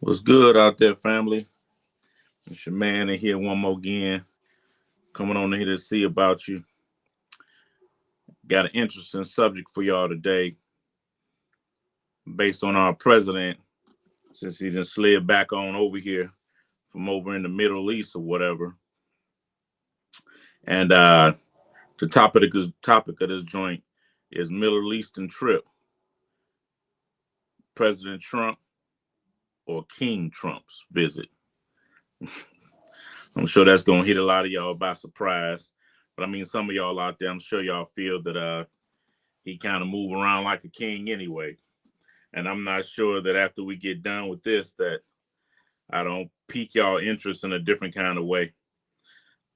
What's good out there, family? It's your man in here one more again, coming on here to see about you. Got an interesting subject for y'all today, based on our president, since he done slid back on over here from over in the Middle East or whatever. And the topic of this joint is Middle Eastern trip, President Trump or King Trump's visit. I'm sure that's gonna hit a lot of y'all by surprise. But I mean, some of y'all out there, I'm sure y'all feel that he kind of move around like a king anyway. And I'm not sure that after we get done with this, that I don't pique y'all interest in a different kind of way.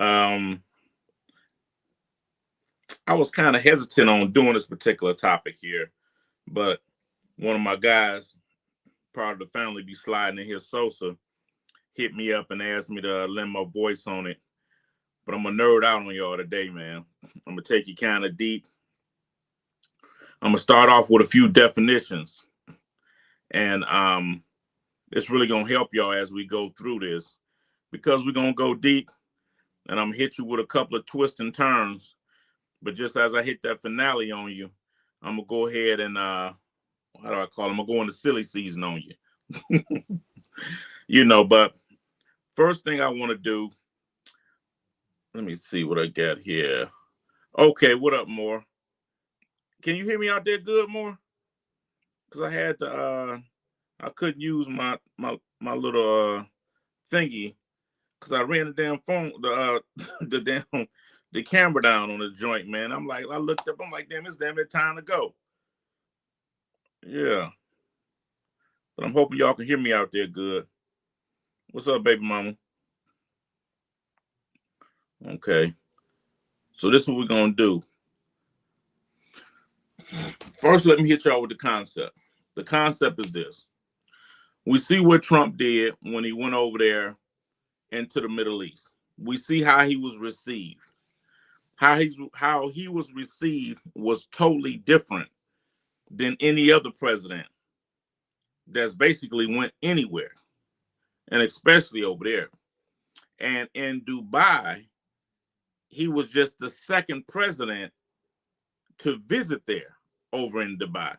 Um, I was kind of hesitant on doing this particular topic here, but one of my guys, part of the family, be sliding in here, Sosa, hit me up and asked me to lend my voice on it. But I'm gonna nerd out on y'all today, man. I'm gonna take you kind of deep. I'm gonna start off with a few definitions, and it's really gonna help y'all as we go through this, because we're gonna go deep, and I'm gonna hit you with a couple of twists and turns. But just as I hit that finale on you, I'm gonna go ahead and how do I call it? I'm gonna go into silly season on you. But first thing I want to do, let me see what I got here. Okay, what up, Moore? Can you hear me out there good, Moore? Because I had to I couldn't use my little thingy, because I ran the damn phone, the camera down on the joint, man. I looked up, I'm like, damn, it's damn near time to go. Yeah. But I'm hoping y'all can hear me out there good. What's up, baby mama? Okay. So this is what we're gonna do. First, let me hit y'all with the concept. The concept is this. We see what Trump did when he went over there into the Middle East. We see how he was received. How he was received was totally different than any other president that's basically went anywhere, and especially over there. And in Dubai, he was just the second president to visit there over in Dubai.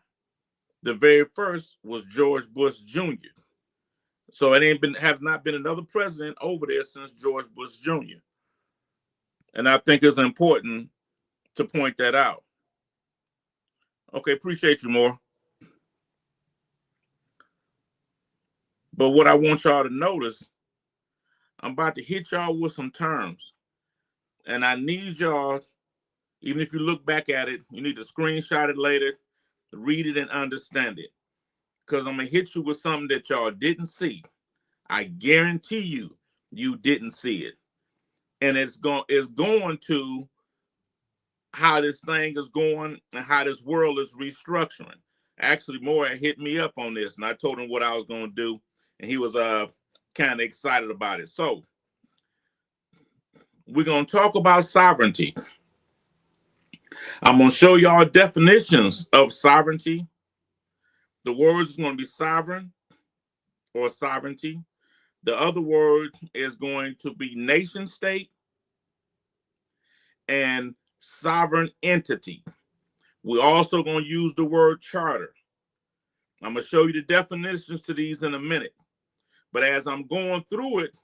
The very first was George Bush Jr. So it has not been another president over there since George Bush Jr. And I think it's important to point that out. Okay, appreciate you more. But what I want y'all to notice, I'm about to hit y'all with some terms. And I need y'all, even if you look back at it, you need to screenshot it later, read it and understand it. Because I'm going to hit you with something that y'all didn't see. I guarantee you didn't see it. And it's going to how this thing is going and how this world is restructuring. Actually, Moore hit me up on this, and I told him what I was going to do, and he was kind of excited about it. So we're going to talk about sovereignty. I'm going to show y'all definitions of sovereignty. The words is going to be sovereign or sovereignty. The other word is going to be nation state and sovereign entity. We're also going to use the word charter. I'm going to show you the definitions to these in a minute. But as I'm going through it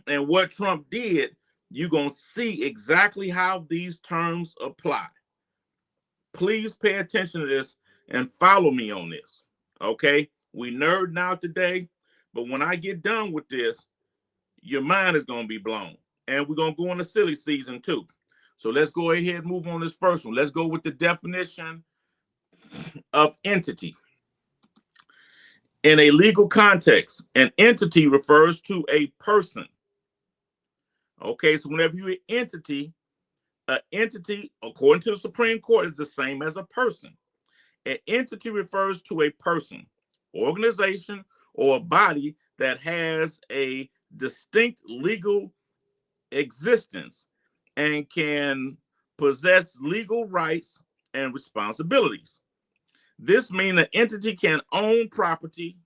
and what Trump did, you're going to see exactly how these terms apply. Please pay attention to this and follow me on this. Okay? We nerding out today, but when I get done with this, your mind is going to be blown. And we're going to go into silly season too. So let's go ahead and move on this first one. Let's go with the definition of entity. In a legal context, an entity refers to a person. Okay, so whenever you hear entity, an entity, according to the Supreme Court, is the same as a person. An entity refers to a person, organization, or a body that has a distinct legal existence and can possess legal rights and responsibilities. This means an entity can own property,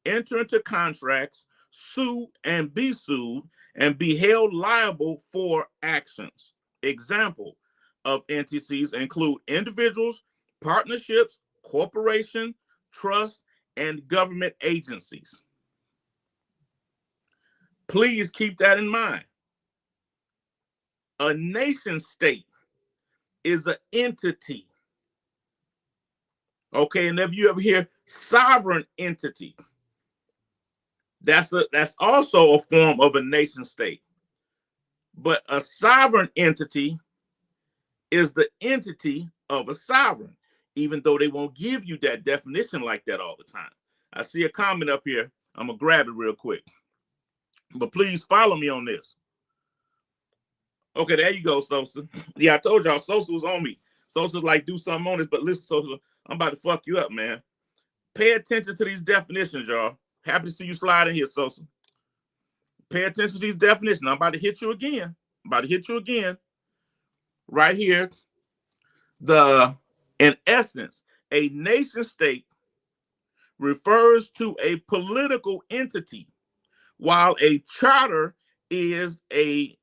enter into contracts, sue and be sued, and be held liable for actions. Example of entities include individuals, partnerships, corporation, trust, and government agencies. Please keep that in mind. A nation state is an entity. Okay, and if you ever hear sovereign entity, that's also a form of a nation state. But a sovereign entity is the entity of a sovereign, even though they won't give you that definition like that all the time. I see a comment up here. I'm gonna grab it real quick. But please follow me on this. Okay, there you go, Sosa. Yeah, I told y'all Sosa was on me. Sosa's like, do something on this, but listen, Sosa, I'm about to fuck you up, man. Pay attention to these definitions, y'all. Happy to see you slide in here, Sosa. Pay attention to these definitions. I'm about to hit you again. Right here. In essence, a nation state refers to a political entity, while a charter is a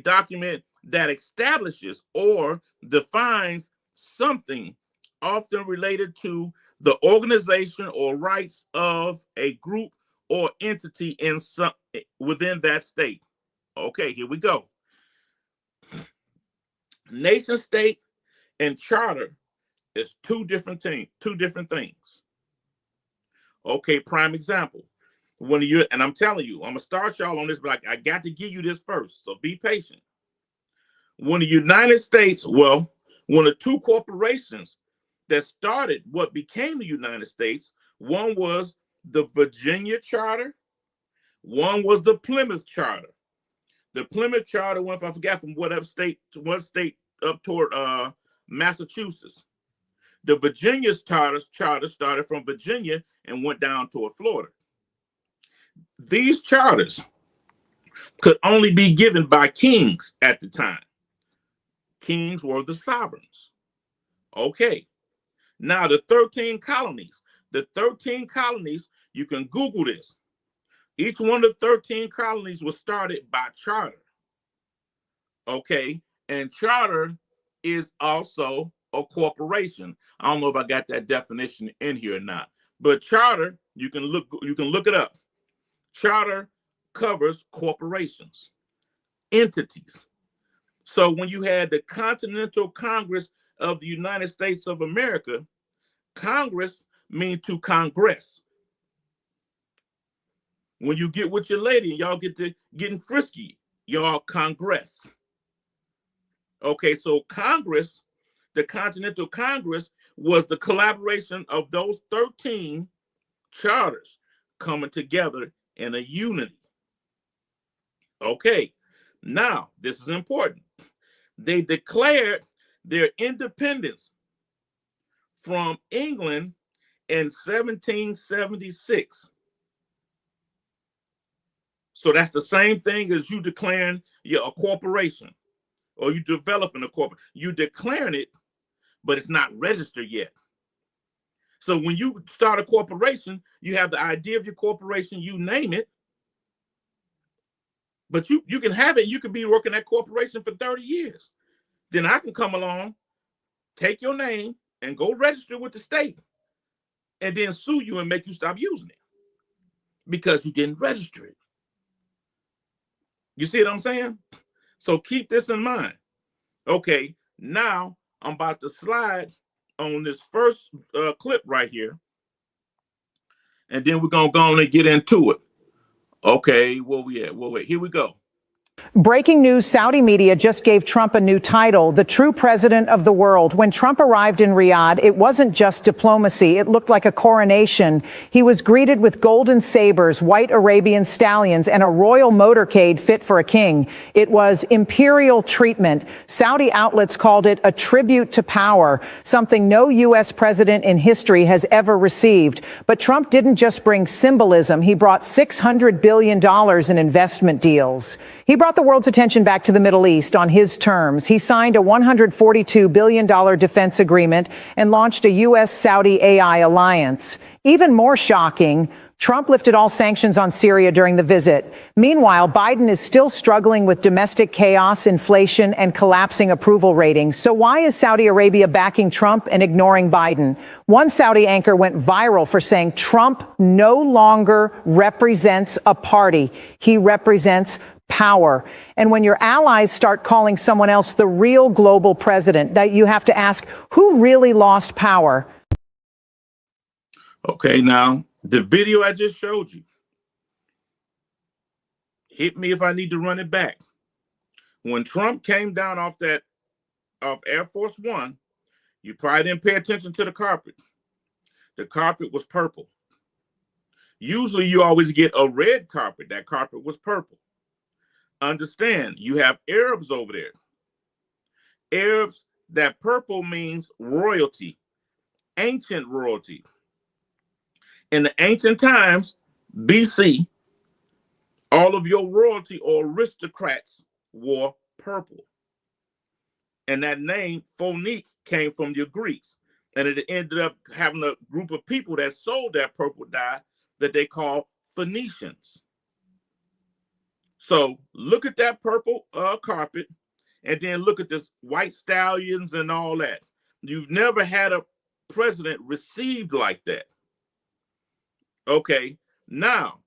document that establishes or defines something often related to the organization or rights of a group or entity within that state. Okay, here we go. Nation state and charter is two different things. Okay, prime example. And I'm telling you, I'm gonna start y'all on this, but I got to give you this first, so be patient. When the United States, one of two corporations that started what became the United States, one was the Virginia Charter, one was the Plymouth Charter. The Plymouth Charter went, I forgot from what state up toward Massachusetts. The Virginia charter started from Virginia and went down toward Florida. These charters could only be given by kings at the time. Kings were the sovereigns. Okay. Now the 13 colonies. You can Google this. Each one of the 13 colonies was started by charter. Okay. And charter is also a corporation. I don't know if I got that definition in here or not. But charter, you can look it up. Charter covers corporations, entities. So when you had the Continental Congress of the United States of America, Congress means to congress. When you get with your lady and y'all get to getting frisky, y'all congress. Okay, so Congress, the Continental Congress, was the collaboration of those 13 charters coming together in a unity. Okay, now this is important. They declared their independence from England in 1776. So that's the same thing as you declaring a corporation or you developing a corporation. You declaring it, but it's not registered yet. So when you start a corporation, you have the idea of your corporation, you name it, but you can have it. You can be working that corporation for 30 years. Then I can come along, take your name and go register with the state and then sue you and make you stop using it because you didn't register it. You see what I'm saying? So keep this in mind. Okay, now I'm about to slide on this first clip right here. And then we're going to go on and get into it. Okay, where we at? Well, wait, here we go. Breaking news, Saudi media just gave Trump a new title, the true president of the world. When Trump arrived in Riyadh, it wasn't just diplomacy. It looked like a coronation. He was greeted with golden sabers, white Arabian stallions, and a royal motorcade fit for a king. It was imperial treatment. Saudi outlets called it a tribute to power, something no U.S. president in history has ever received. But Trump didn't just bring symbolism. He brought $600 billion in investment deals. He brought brought the world's attention back to the Middle East on his terms. He signed a $142 billion defense agreement and launched a U.S.-Saudi AI alliance. Even more shocking, Trump lifted all sanctions on Syria during the visit. Meanwhile, Biden is still struggling with domestic chaos, inflation, and collapsing approval ratings. So why is Saudi Arabia backing Trump and ignoring Biden? One Saudi anchor went viral for saying Trump no longer represents a party. He represents power. And when your allies start calling someone else the real global president, that you have to ask, who really lost power? Okay, now, the video I just showed you, hit me if I need to run it back. When Trump came down off Air Force One, you probably didn't pay attention to the carpet. The carpet was purple. Usually you always get a red carpet. That carpet was purple. Understand, you have Arabs over there. Arabs, that purple means royalty, ancient royalty. In the ancient times, BC, all of your royalty or aristocrats wore purple. And that name, Phoenique, came from your Greeks. And it ended up having a group of people that sold that purple dye that they call Phoenicians. So look at that purple carpet, and then look at this white stallions and all that. You've never had a president received like that. Okay, now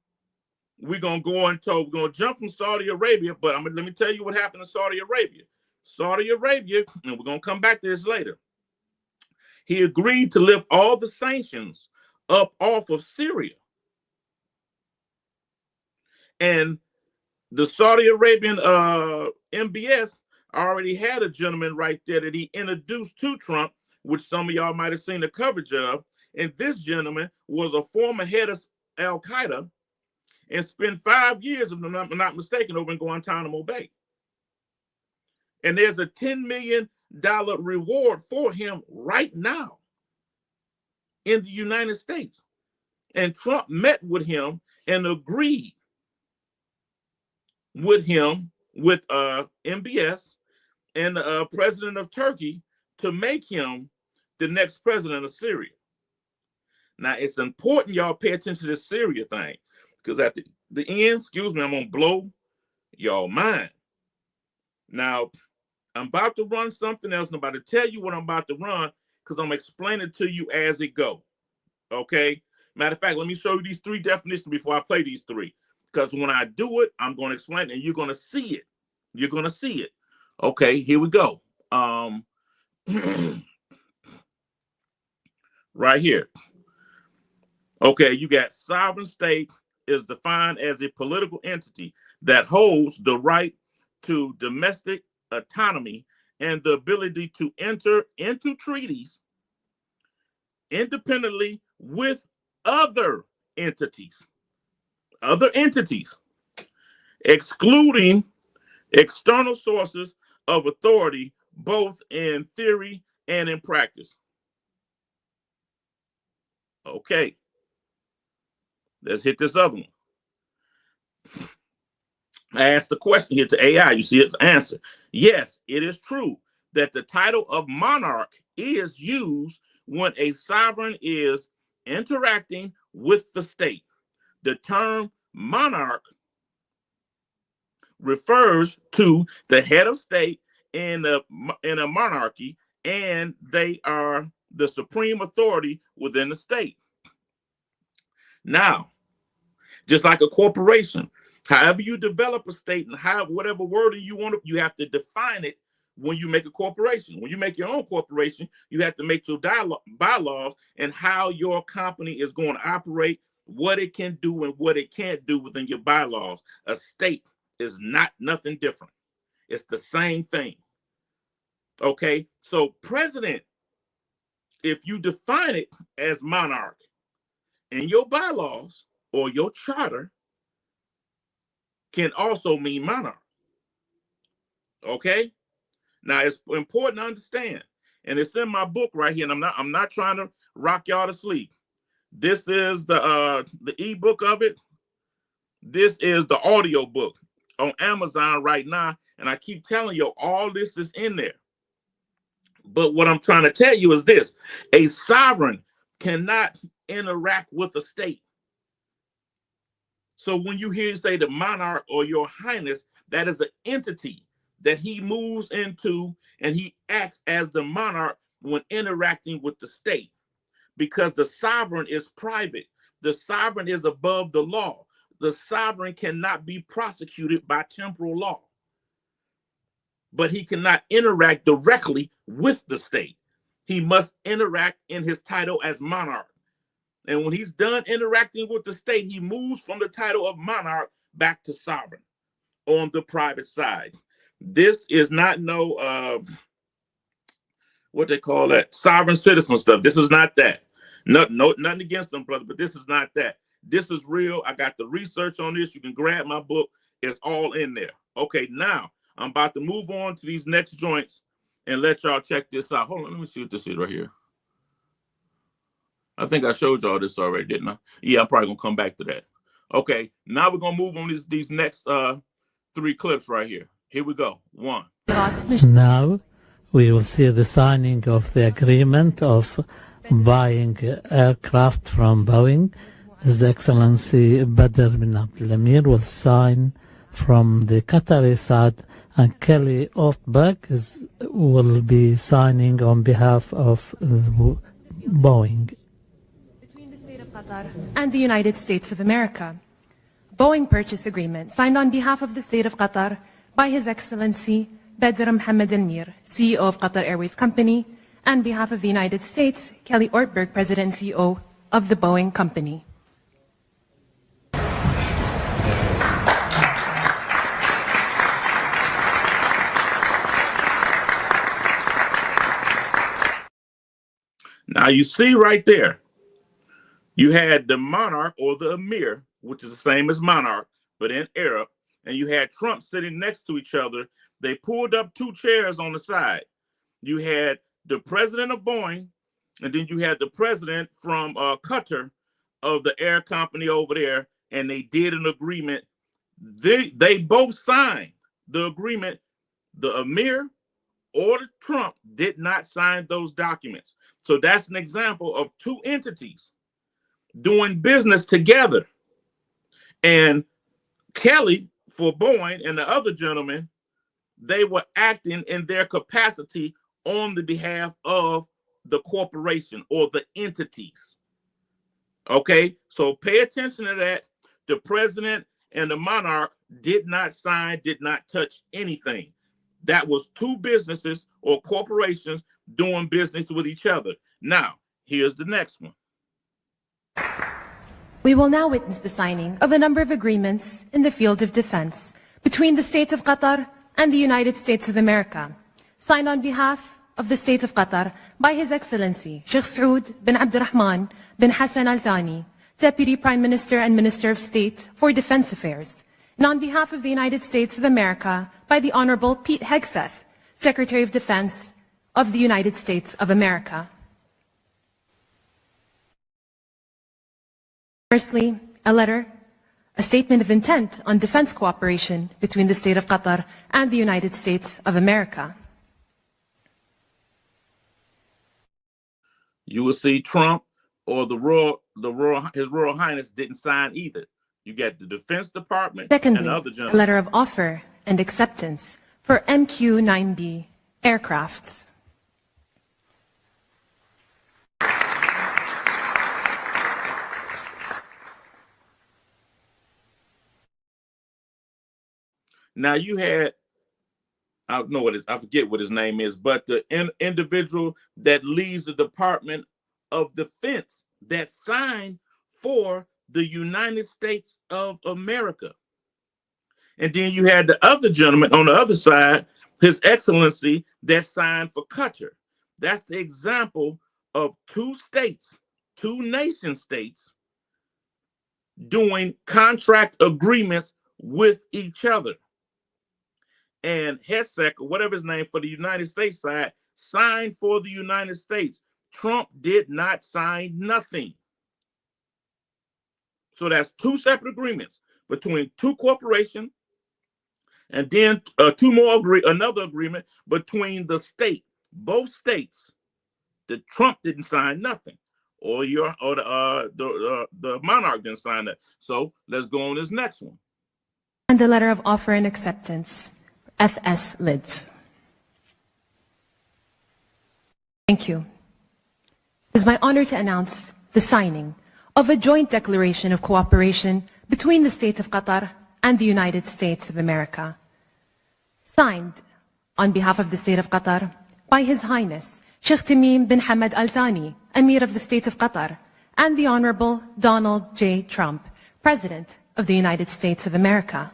we're gonna jump from Saudi Arabia, but let me tell you what happened in Saudi Arabia. Saudi Arabia, and we're gonna come back to this later. He agreed to lift all the sanctions up off of Syria. And the Saudi Arabian MBS already had a gentleman right there that he introduced to Trump, which some of y'all might have seen the coverage of. And this gentleman was a former head of Al-Qaeda and spent 5 years, if I'm not mistaken, over in Guantanamo Bay. And there's a $10 million reward for him right now in the United States. And Trump met with him and agreed with him, with MBS and the president of Turkey, to make him the next president of Syria. Now, it's important y'all pay attention to this Syria thing, because at the end, I'm going to blow y'all mind. Now, I'm about to run something else. I'm about to tell you what I'm about to run, because I'm explaining it to you as it go. Okay? Matter of fact, let me show you these three definitions before I play these three. Because when I do it, I'm going to explain it, and you're going to see it. You're going to see it. Okay, here we go. Right here. Okay, you got sovereign state is defined as a political entity that holds the right to domestic autonomy and the ability to enter into treaties independently with other entities, excluding external sources of authority, both in theory and in practice. Okay. Let's hit this other one. I asked the question here to AI. You see its answer. Yes, it is true that the title of monarch is used when a sovereign is interacting with the state. The term monarch refers to the head of state in a monarchy, and they are the supreme authority within the state. Now, just like a corporation, however you develop a state and whatever wording you want, you have to define it when you make a corporation. When you make your own corporation, you have to make your bylaws and how your company is going to operate, what it can do and what it can't do within your bylaws. A state is not nothing different. It's the same thing. Okay, so president, if you define it as monarch in your bylaws or your charter, can also mean monarch. Okay, now it's important to understand, and it's in my book right here, and I'm not trying to rock y'all to sleep. This is the ebook of it. This is the audio book. on Amazon right now. And I keep telling you, all this is in there. But what I'm trying to tell you is this: a sovereign cannot interact with a state. So when you hear say the monarch or your highness, that is an entity that he moves into, and he acts as the monarch when interacting with the state, because the sovereign is private. The sovereign is above the law. The sovereign cannot be prosecuted by temporal law, but he cannot interact directly with the state. He must interact in his title as monarch. And when he's done interacting with the state, he moves from the title of monarch back to sovereign on the private side. This is not no, what they call that, sovereign citizen stuff. This is not that. Nothing against them, brother, but this is not that. This is real. I got the research on this. You can grab my book. It's all in there. Okay, now I'm about to move on to these next joints and let y'all check this out. Hold on, let me see what this is right here. I think I showed y'all this already, didn't I? Yeah, I'm probably gonna come back to that. Okay, now we're gonna move on these next 3 clips right here. Here we go. 1. Now we will see the signing of the agreement of buying aircraft from Boeing. His Excellency Badr bin Abdul Amir will sign from the Qatari side, and Kelly Altberg will be signing on behalf of Boeing. Between the State of Qatar and the United States of America. Boeing Purchase Agreement signed on behalf of the State of Qatar by His Excellency Badr Mohammed Al Mir, CEO of Qatar Airways Company, and behalf of the United States, Kelly Ortberg, President and CEO of the Boeing Company. Now you see right there, you had the monarch or the emir, which is the same as monarch, but in Arab, and you had Trump sitting next to each other. They pulled up 2 chairs on the side. You had the president of Boeing, and then you had the president from Qatar of the air company over there, and they did an agreement. They both signed the agreement. The emir or the Trump did not sign those documents. So that's an example of 2 entities doing business together. And Kelly for Boeing and the other gentleman, they were acting in their capacity on the behalf of the corporation or the entities. Okay, so pay attention to that. The president and the monarch did not sign, did not touch anything. That was 2 businesses or corporations doing business with each other. Now, here's the next one. We will now witness the signing of a number of agreements in the field of defense between the State of Qatar and the United States of America, signed on behalf of the State of Qatar by His Excellency Sheikh Saud bin Abdurrahman bin Hassan Al Thani, Deputy Prime Minister and Minister of State for Defense Affairs, and on behalf of the United States of America by the Honorable Pete Hegseth, Secretary of Defense of the United States of America. Firstly, a statement of intent on defense cooperation between the State of Qatar and the United States of America. You will see Trump or His Royal Highness didn't sign either. You got the Defense Department. Secondly, and the other a gentleman. letter of offer and acceptance for MQ-9B aircrafts. Now you had, I forget what his name is, but the individual that leads the Department of Defense that signed for the United States of America. And then you had the other gentleman on the other side, His Excellency, that signed for Qatar. That's the example of 2 states, 2 nation states doing contract agreements with each other. And Hesek, or whatever his name, for the United States side, signed for the United States. Trump did not sign nothing. So that's 2 separate agreements between 2 corporations And then another agreement between the state, both states. The Trump didn't sign nothing, or the monarch didn't sign that. So let's go on this next one. And the letter of offer and acceptance, FS Lids. Thank you. It is my honor to announce the signing of a joint declaration of cooperation between the State of Qatar and the United States of America. Signed on behalf of the State of Qatar by His Highness Sheikh Tamim bin Hamad Al Thani, Emir of the State of Qatar, and the Honorable Donald J. Trump, President of the United States of America.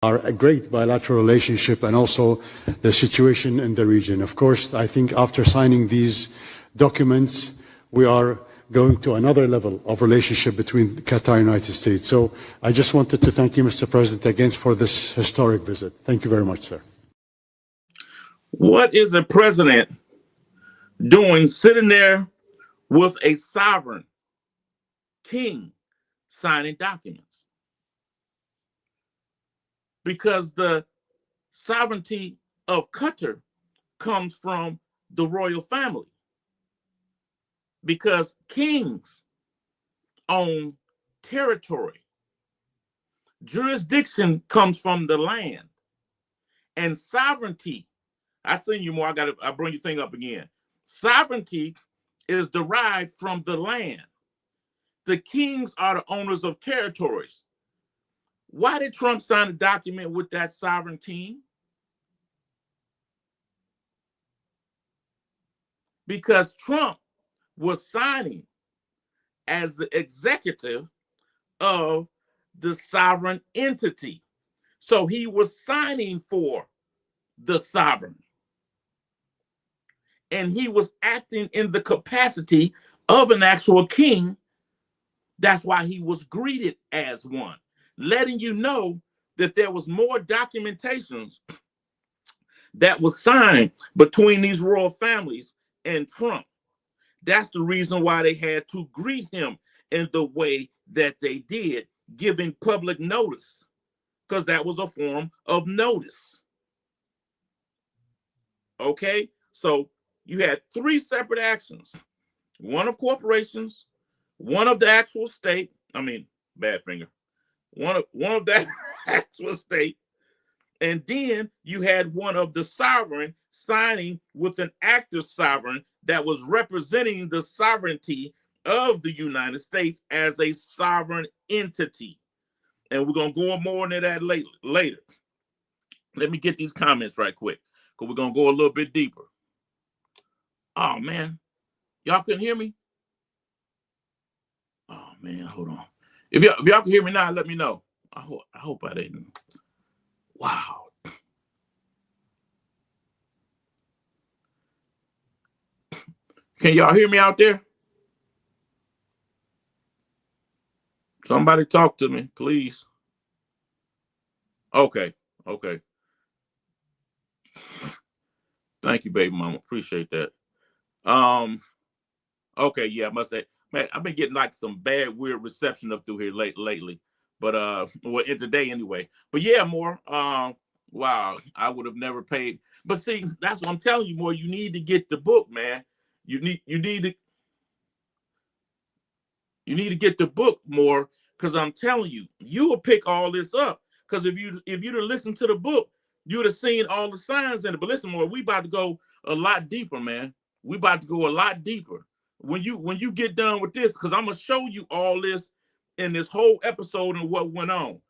A great bilateral relationship and also the situation in the region. Of course, I think after signing these documents, we are going to another level of relationship between Qatar and the United States. So I just wanted to thank you, Mr. President, again for this historic visit. Thank you very much, sir. What is a president doing sitting there with a sovereign king signing documents? Because the sovereignty of Qatar comes from the royal family. Because kings own territory. Jurisdiction comes from the land. And sovereignty, I seen you more, I bring your thing up again. Sovereignty is derived from the land. The kings are the owners of territories. Why did Trump sign a document with that sovereign king? Because Trump was signing as the executive of the sovereign entity. So he was signing for the sovereign. And he was acting in the capacity of an actual king. That's why he was greeted as one, letting you know that there was more documentations that was signed between these royal families and Trump. That's the reason why they had to greet him in the way that they did, giving public notice, because that was a form of notice. Okay, so you had three separate actions: one of corporations, one of the actual state. Bad finger. One of that actual state, and then you had one of the sovereign signing with an active sovereign that was representing the sovereignty of the United States as a sovereign entity. And we're going to go more into that later. Let me get these comments right quick, because we're going to go a little bit deeper. Oh, man. Y'all couldn't hear me? Oh, man, hold on. If y'all can hear me now, let me know. I hope I didn't. Wow. Can y'all hear me out there? Somebody talk to me, please. Okay. Thank you, baby mama. Appreciate that. Okay, yeah, I must say, man, I've been getting like some bad, weird reception up through here lately. But well, in today anyway. But yeah, more. Wow, I would have never paid. But see, that's what I'm telling you, more. You need to get the book, man. You need to get the book more, because I'm telling you, you will pick all this up. Because if you'd have listened to the book, you would have seen all the signs in it. But listen, more, we about to go a lot deeper, man. We about to go a lot deeper. When you get done with this, because I'm gonna show you all this in this whole episode and what went on.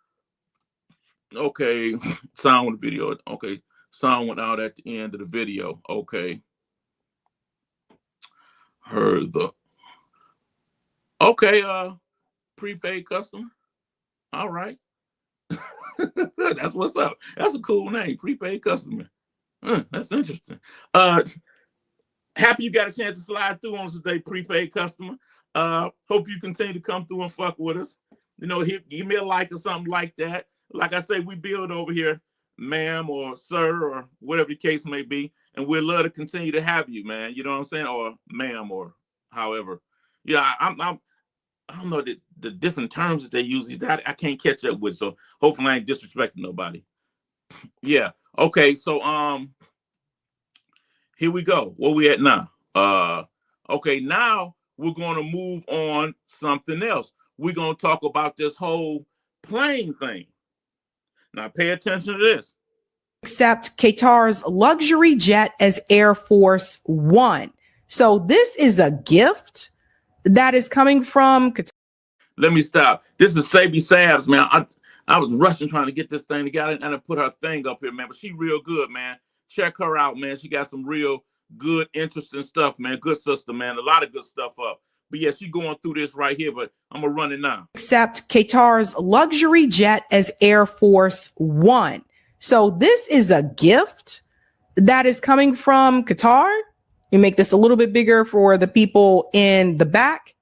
Okay, sound with the video. Okay, sound went out at the end of the video. Okay. Heard the okay, prepaid customer. All right. That's what's up. That's a cool name, prepaid customer. That's interesting. Happy you got a chance to slide through on us today, prepaid customer. Hope you continue to come through and fuck with us. You know, give me a like or something like that. Like I say, we build over here, ma'am or sir or whatever the case may be, and we'd love to continue to have you, man. You know what I'm saying, or ma'am or however. Yeah, I don't know the different terms that they use. That I can't catch up with. So hopefully I ain't disrespecting nobody. Yeah. Okay. So here we go. Where we at now? Okay. Now we're going to move on something else. We're going to talk about this whole plane thing. Now pay attention to this. Accept Qatar's luxury jet as Air Force One. So this is a gift that is coming from Qatar. Let me stop. This is Sabi Sabs, man. I was rushing trying to get this thing together and I put her thing up here, man. But she real good, man. Check her out, man. She got some real good, interesting stuff, man. Good sister, man. A lot of good stuff up. But yeah, she going through this right here, but I'm going to run it now. Accept Qatar's luxury jet as Air Force One. So this is a gift that is coming from Qatar. You make this a little bit bigger for the people in the back.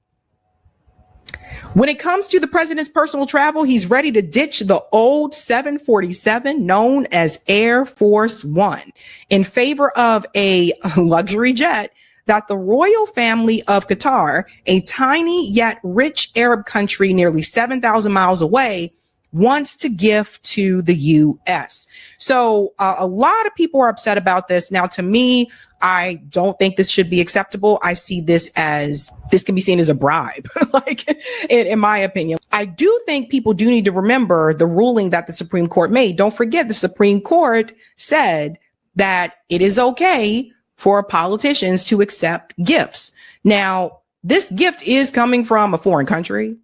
When it comes to the president's personal travel, he's ready to ditch the old 747 known as Air Force One in favor of a luxury jet that the royal family of Qatar, a tiny yet rich Arab country nearly 7,000 miles away, wants to give to the U.S. So a lot of people are upset about this. Now, to me, I don't think this should be acceptable. I see this can be seen as a bribe, like in my opinion. I do think people do need to remember the ruling that the Supreme Court made. Don't forget, the Supreme Court said that it is okay for politicians to accept gifts. Now, this gift is coming from a foreign country.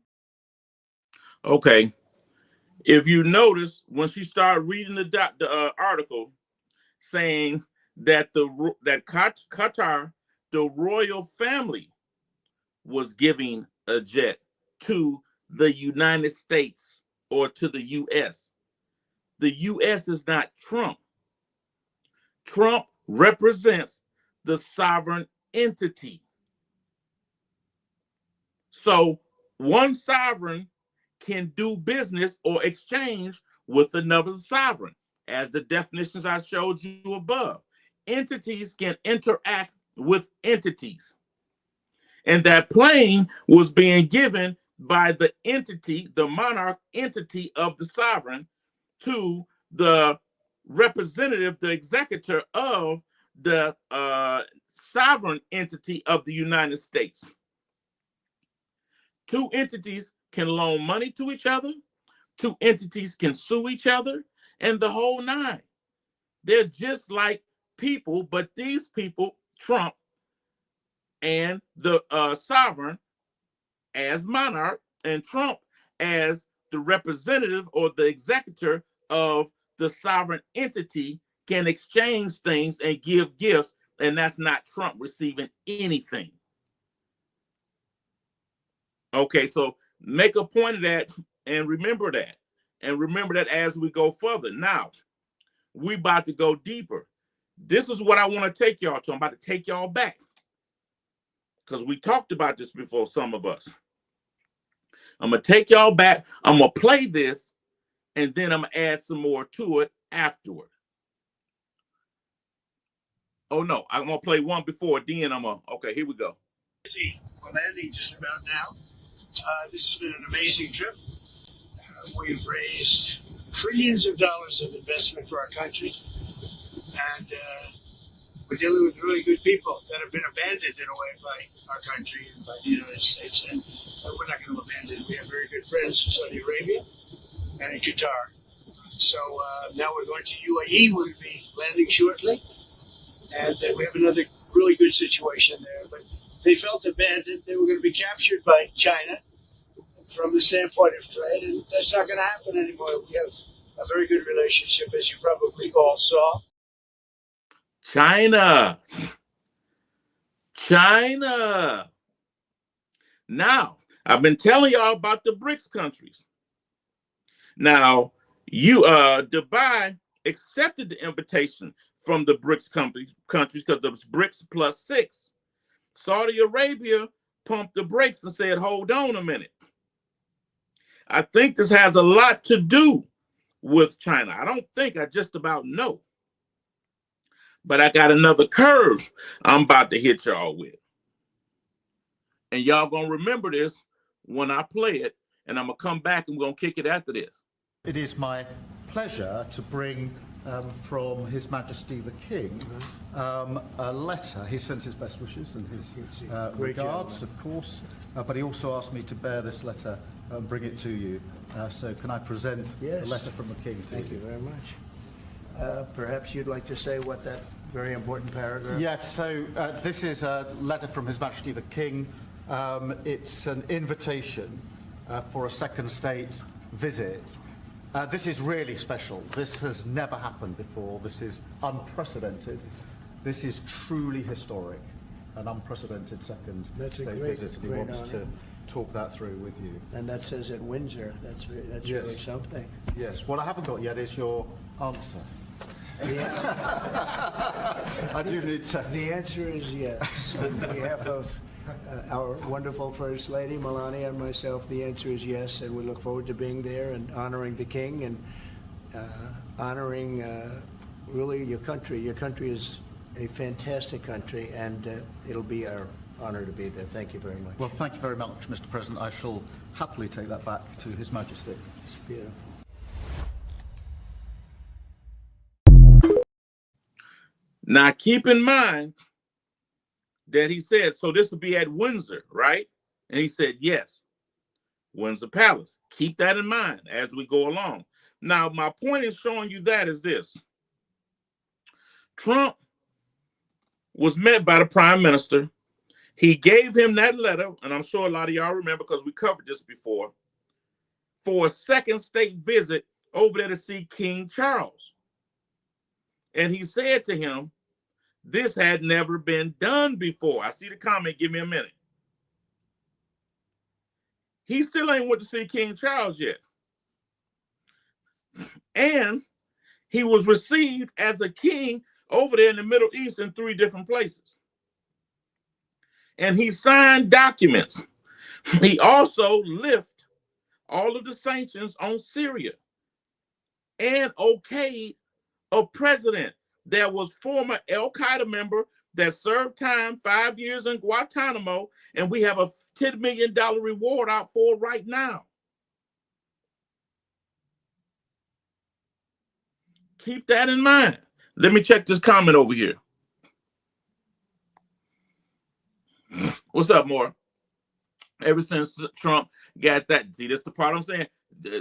Okay. If you notice, when she started reading the article saying that Qatar, the royal family, was giving a jet to the United States or to the U.S. The U.S. is not Trump. Trump represents the sovereign entity. So one sovereign can do business or exchange with another sovereign, as the definitions I showed you above. Entities can interact with entities. And that plane was being given by the entity, the monarch entity of the sovereign, to the representative, the executor of the sovereign entity of the United States. Two entities can loan money to each other. Two entities can sue each other, and the whole nine. They're just like people, but these people, Trump and the sovereign as monarch, and Trump as the representative or the executor of the sovereign entity, can exchange things and give gifts, and that's not Trump receiving anything. Okay, so make a point of that and remember that. And remember that as we go further. Now, we about to go deeper. This is what I want to take y'all to. I'm about to take y'all back, because we talked about this before, some of us. I'm going to take y'all back. I'm going to play this, and then I'm going to add some more to it afterward. Oh, no. I'm going to play one before, then I'm going to... Okay, here we go. We're landing just about now. This has been an amazing trip. We've raised trillions of dollars of investment for our country. And we're dealing with really good people that have been abandoned in a way by our country and by the United States. And we're not going to abandon. We have very good friends in Saudi Arabia and in Qatar. So now we're going to UAE. We'll be landing shortly. And we have another really good situation there. But they felt abandoned. They were going to be captured by China from the standpoint of trade. And that's not going to happen anymore. We have a very good relationship, as you probably all saw. China. China. Now, I've been telling y'all about the BRICS countries. Now, Dubai accepted the invitation from the BRICS countries because it was BRICS plus 6. Saudi Arabia pumped the brakes and said, hold on a minute. I think this has a lot to do with China. I don't think, I just about know. But I got another curve I'm about to hit y'all with. And y'all gonna remember this when I play it, and I'm gonna come back and we're gonna kick it after this. It is my pleasure to bring from His Majesty the King a letter. He sends his best wishes and his regards, of course, but he also asked me to bear this letter and bring it to you. So can I present the letter from the King to you? Thank you very much. Perhaps you'd like to say what that very important paragraph... Yes, so this is a letter from His Majesty the King. It's an invitation for a second state visit. This is really special. This has never happened before. This is unprecedented. This is truly historic, an unprecedented second state visit. And he wants to talk that through with you. And that says at Windsor. That's really something. Yes. What I haven't got yet is your answer. I do need to... The answer is yes. On behalf of our wonderful First Lady, Melania, and myself, the answer is yes, and we look forward to being there and honoring the King and honoring really your country. Your country is a fantastic country, and it'll be our honor to be there. Thank you very much. Well, thank you very much, Mr. President. I shall happily take that back to His Majesty. It's beautiful. Now, keep in mind that he said, so this will be at Windsor, right? And he said, yes, Windsor Palace. Keep that in mind as we go along. Now, my point in showing you that is this. Trump was met by the prime minister. He gave him that letter, and I'm sure a lot of y'all remember because we covered this before, for a second state visit over there to see King Charles. And he said to him, this had never been done before. I see the comment. Give me a minute. He still ain't went to see King Charles yet. And he was received as a king over there in the Middle East in 3 different places. And he signed documents. He also lifted all of the sanctions on Syria and okayed a president that was former Al-Qaeda member that served time 5 years in Guantanamo, and we have a $10 million reward out for right now. Keep that in mind. Let me check this comment over here. What's up, Maura? Ever since Trump got that, see, that's the part I'm saying.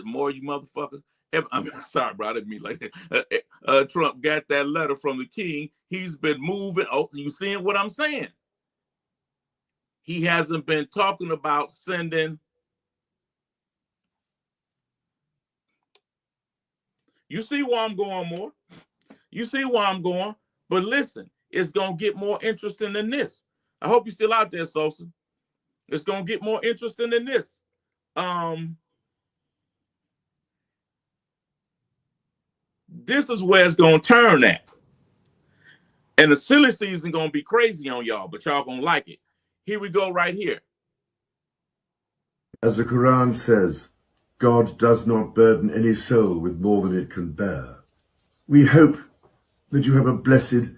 More you motherfuckers. I'm sorry, bro. I didn't mean like that. Trump got that letter from the king. He's been moving. Oh, you seeing what I'm saying? He hasn't been talking about sending. You see where I'm going, more. You see where I'm going. But listen, it's going to get more interesting than this. I hope you're still out there, Sosa. It's going to get more interesting than this. This is where it's going to turn at. And the silly season going to be crazy on y'all, but y'all going to like it. Here we go right here. As the Quran says, God does not burden any soul with more than it can bear. We hope that you have a blessed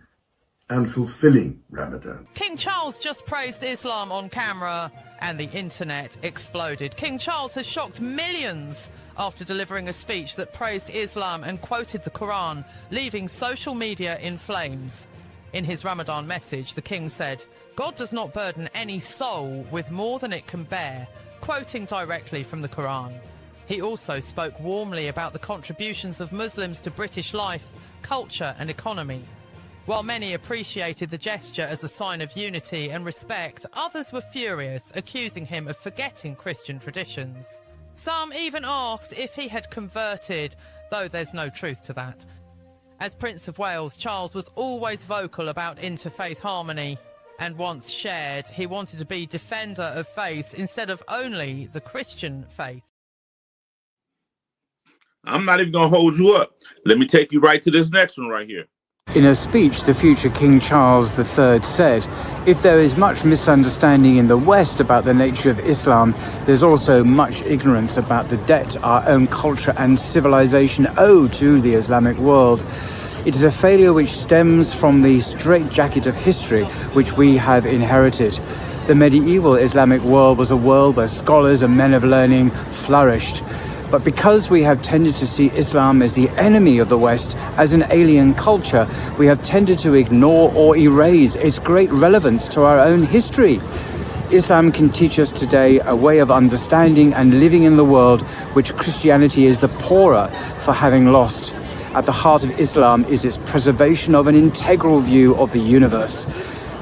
and fulfilling Ramadan. King Charles just praised Islam on camera and the internet exploded. King Charles has shocked millions after delivering a speech that praised Islam and quoted the Quran, leaving social media in flames. In his Ramadan message, the king said, God does not burden any soul with more than it can bear, quoting directly from the Quran. He also spoke warmly about the contributions of Muslims to British life, culture and economy. While many appreciated the gesture as a sign of unity and respect, others were furious, accusing him of forgetting Christian traditions. Some even asked if he had converted, though there's no truth to that. As Prince of Wales, Charles was always vocal about interfaith harmony. and once shared. He wanted to be defender of faiths instead of only the Christian faith. I'm not even going to hold you up. Let me take you right to this next one right here. In a speech, the future King Charles III said, "If there is much misunderstanding in the West about the nature of Islam, there's also much ignorance about the debt our own culture and civilization owe to the Islamic world. It is a failure which stems from the straitjacket of history which we have inherited. The medieval Islamic world was a world where scholars and men of learning flourished. But because we have tended to see Islam as the enemy of the West, as an alien culture, we have tended to ignore or erase its great relevance to our own history. Islam can teach us today a way of understanding and living in the world which Christianity is the poorer for having lost. At the heart of Islam is its preservation of an integral view of the universe.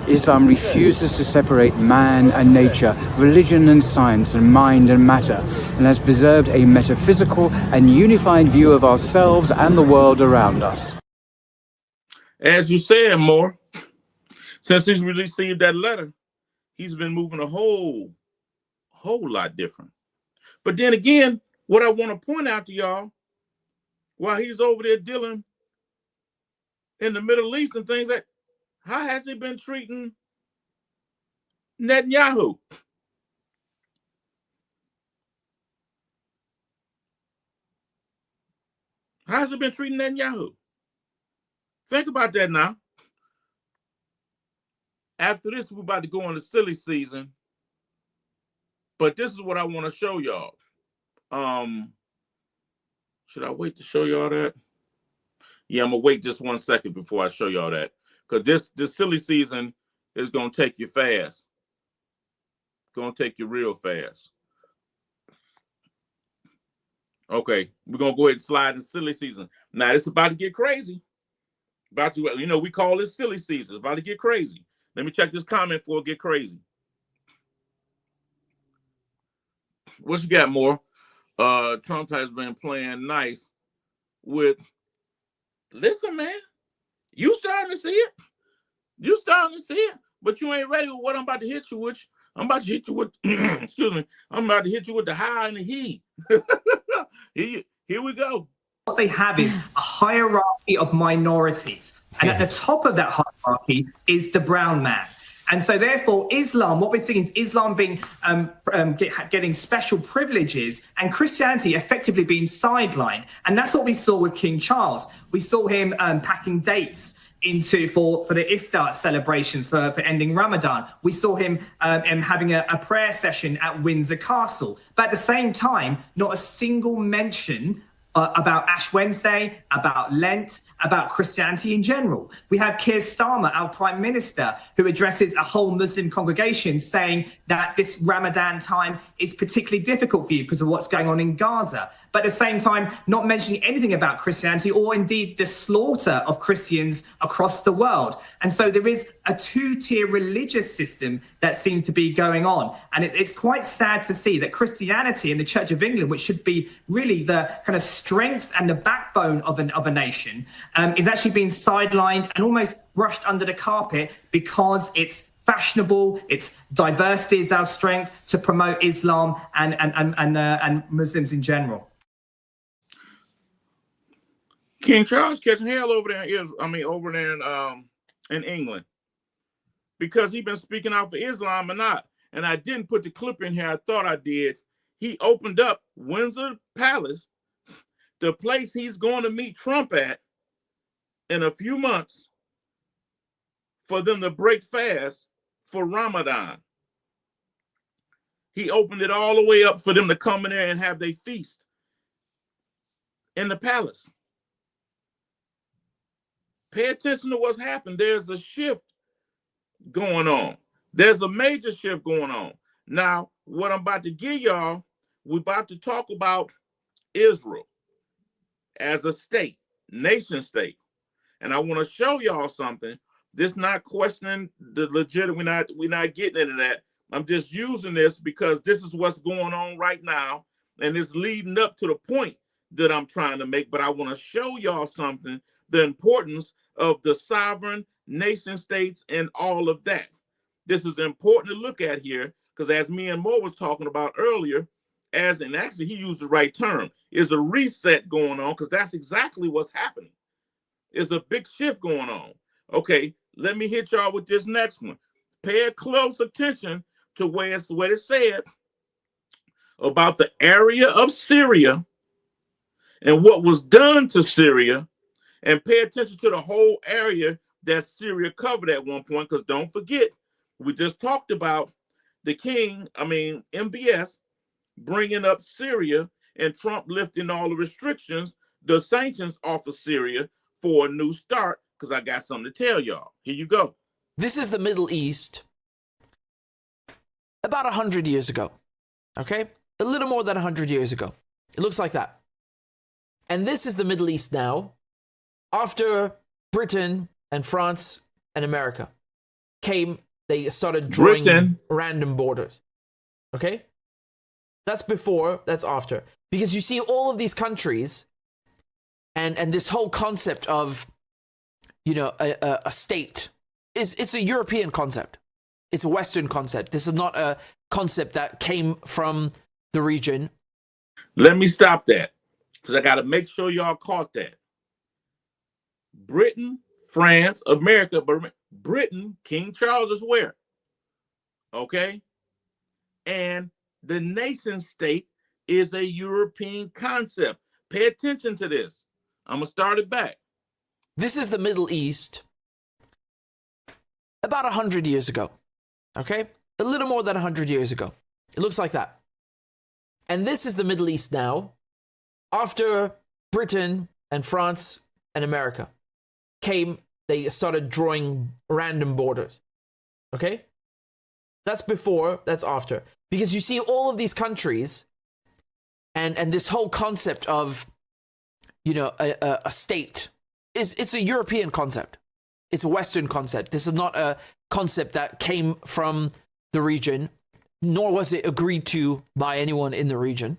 Islam refuses to separate man and nature, religion and science, and mind and matter, and has preserved a metaphysical and unified view of ourselves and the world around us." As you said, Moore, since he's received that letter, he's been moving a whole lot different. But then again, what I want to point out to y'all, while he's over there dealing in the Middle East and things like, how has he been treating Netanyahu? How has he been treating Netanyahu? Think about that now. After this, we're about to go on the silly season. But this is what I want to show y'all. Should I wait to show y'all that? Yeah, I'm going to wait just 1 second before I show y'all that. Because this silly season is going to take you fast. Going to take you real fast. Okay, we're going to go ahead and slide in silly season. Now, it's about to get crazy. We call this silly season. It's about to get crazy. Let me check this comment before it get crazy. What you got, more? Trump has been playing nice with... Listen, man. You starting to see it. You starting to see it. But you ain't ready with what I'm about to hit you with. I'm about to hit you with, excuse me. I'm about to hit you with the high and the he. Here we go. What they have is a hierarchy of minorities. And at the top of that hierarchy is the brown man. And so therefore, Islam, what we're seeing is Islam being getting special privileges and Christianity effectively being sidelined. And that's what we saw with King Charles. We saw him packing dates for the iftar celebrations for ending Ramadan. We saw him having a prayer session at Windsor Castle. But at the same time, not a single mention about Ash Wednesday, about Lent, about Christianity in general. We have Keir Starmer, our Prime Minister, who addresses a whole Muslim congregation saying that this Ramadan time is particularly difficult for you because of what's going on in Gaza. But at the same time, not mentioning anything about Christianity or indeed the slaughter of Christians across the world. And so there is a two-tier religious system that seems to be going on. And it's quite sad to see that Christianity and the Church of England, which should be really the kind of strength and the backbone of a nation, is actually being sidelined and almost brushed under the carpet because it's fashionable, its diversity is our strength to promote Islam and Muslims in general. King Charles catching hell over there in England, because he's been speaking out for Islam or not. And I didn't put the clip in here. I thought I did. He opened up Windsor Palace, the place he's going to meet Trump at in a few months, for them to break fast for Ramadan. He opened it all the way up for them to come in there and have their feast in the palace. Pay attention to what's happened. There's a shift going on. There's a major shift going on. Now, what I'm about to give y'all, we're about to talk about Israel as a state, nation state. And I want to show y'all something. This not questioning the legit. We're not getting into that. I'm just using this because this is what's going on right now. And it's leading up to the point that I'm trying to make. But I want to show y'all something, the importance of the sovereign nation states and all of that. this is important to look at here, because as me and Mo was talking about earlier, and actually he used the right term, is a reset going on, because that's exactly what's happening. There's a big shift going on. Okay, let me hit y'all with this next one. Pay close attention to what it said about the area of Syria and what was done to Syria, and pay attention to the whole area that Syria covered at one point, because don't forget, we just talked about MBS bringing up Syria and Trump lifting all the restrictions, the sanctions off of Syria for a new start, because I got something to tell y'all. Here you go. This is the Middle East about 100 years ago, okay? A little more than 100 years ago. It looks like that. And this is the Middle East now, after Britain and France and America came, they started drawing random borders, okay? That's before, that's after. Because you see all of these countries and this whole concept of, a state, it's a European concept. It's a Western concept. This is not a concept that came from the region. Let me stop that, because I got to make sure y'all caught that. Britain, France, America, but Britain, King Charles is where? Okay? And the nation state is a European concept. Pay attention to this. I'm going to start it back. This is the Middle East about 100 years ago, okay? A little more than 100 years ago. It looks like that. And this is the Middle East now, after Britain and France and America came, they started drawing random borders, okay? That's before, that's after. Because you see all of these countries and this whole concept of, a state, it's a European concept. It's a Western concept. This is not a concept that came from the region, nor was it agreed to by anyone in the region.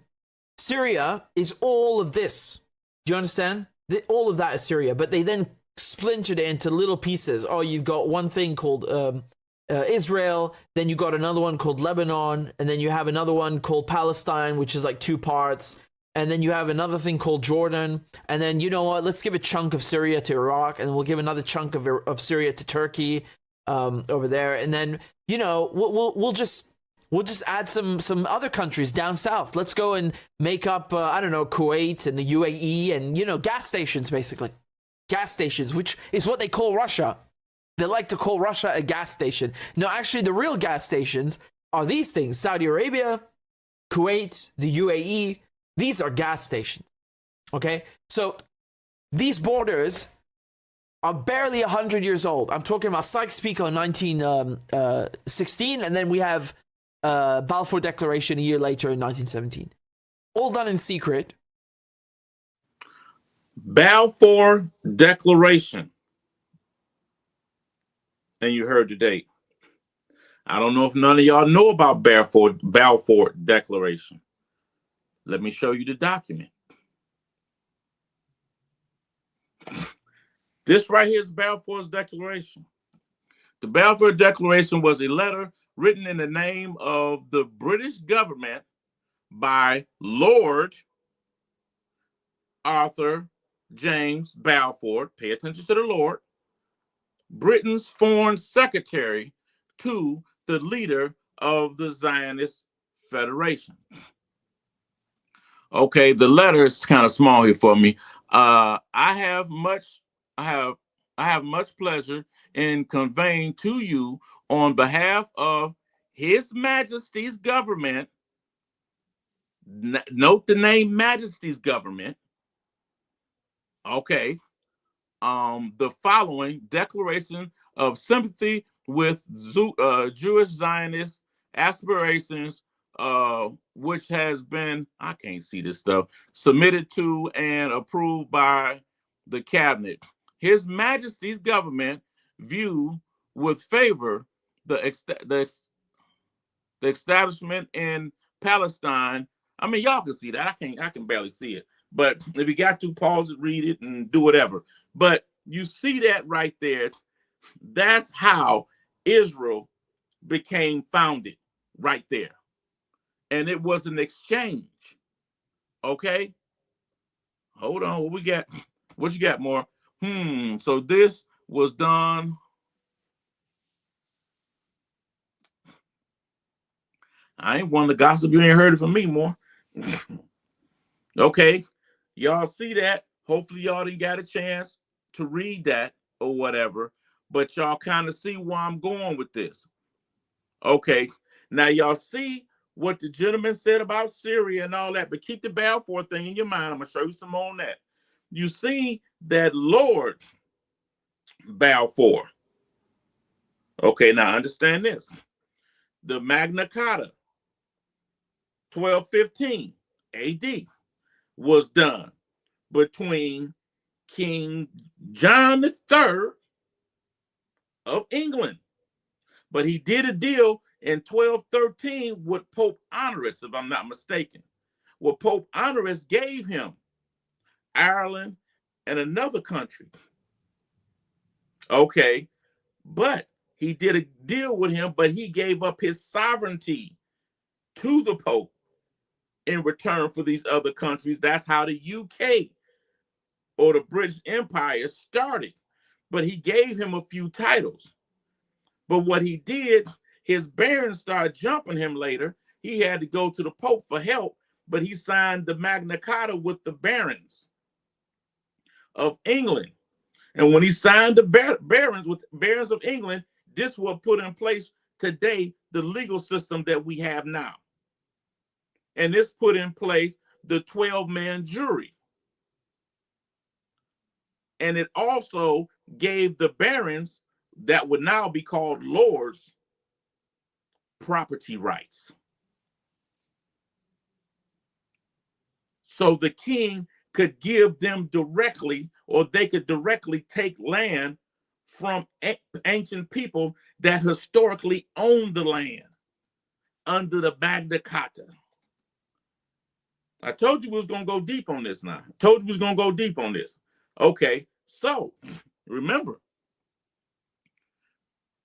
Syria is all of this. Do you understand? All of that is Syria, but they then splintered it into little pieces. Oh, you've got one thing called Israel, then you got another one called Lebanon, and then you have another one called Palestine, which is like two parts, and then you have another thing called Jordan, and then, you know what, let's give a chunk of Syria to Iraq, and we'll give another chunk of Syria to Turkey over there, and then, we'll just add some other countries down south. Let's go and make up, Kuwait and the UAE and, gas stations, basically. Gas stations, which is what they call Russia. They like to call Russia a gas station. No, actually, the real gas stations are these things. Saudi Arabia, Kuwait, the UAE. These are gas stations. Okay? So these borders are barely 100 years old. I'm talking about Sykes-Picot in 1916, and then we have Balfour Declaration a year later in 1917. All done in secret. Balfour Declaration. And you heard the date. I don't know if none of y'all know about Balfour Declaration. Let me show you the document. This right here is Balfour's Declaration. The Balfour Declaration was a letter written in the name of the British government by Lord Arthur James Balfour. Pay attention to the Lord. Britain's foreign secretary to the leader of the Zionist Federation. Okay, the letter is kind of small here for me. I have much pleasure in conveying to you on behalf of His Majesty's government. Note the name Majesty's government. Okay. The following declaration of sympathy with Jewish Zionist aspirations, which has been, I can't see this stuff, submitted to and approved by the cabinet. His Majesty's government view with favor the establishment in Palestine. I mean, y'all can see that. I can barely see it. But if you got to, pause it, read it, and do whatever. But you see that right there. That's how Israel became founded right there. And it was an exchange. Okay? Hold on. What we got? What you got more? So this was done. I ain't one to gossip. You ain't heard it from me more. Okay. Y'all see that? Hopefully y'all didn't get a chance to read that or whatever, but y'all kind of see where I'm going with this. Okay. Now y'all see what the gentleman said about Syria and all that, but keep the Balfour thing in your mind. I'm going to show you some more on that. You see that Lord Balfour. Okay, now understand this. The Magna Carta, 1215 AD, was done between King John III of England. But he did a deal in 1213 with Pope Honorius, if I'm not mistaken. Well, Pope Honorius gave him Ireland and another country. Okay, but he did a deal with him, but he gave up his sovereignty to the Pope in return for these other countries. That's how the UK or the British Empire started. But he gave him a few titles. But what he did, his barons started jumping him later. He had to go to the Pope for help, but he signed the Magna Carta with the barons of England. And when he signed the barons with barons of England, this will put in place today the legal system that we have now. And this put in place the 12-man jury. And it also gave the barons that would now be called lords property rights. So the king could give them directly, or they could directly take land from ancient people that historically owned the land under the Magna Carta. I told you we was going to go deep on this now. I told you we was going to go deep on this. Okay, so remember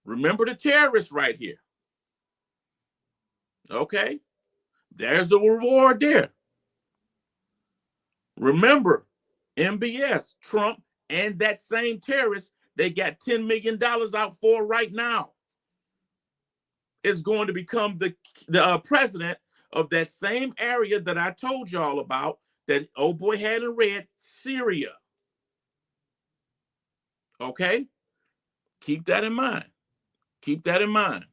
the terrorists right here. Okay, there's the reward there. Remember, MBS, Trump, and that same terrorist, they got $10 million out for right now. Is going to become the president of that same area that I told y'all about, that old boy had in red, Syria. Okay? Keep that in mind. Keep that in mind.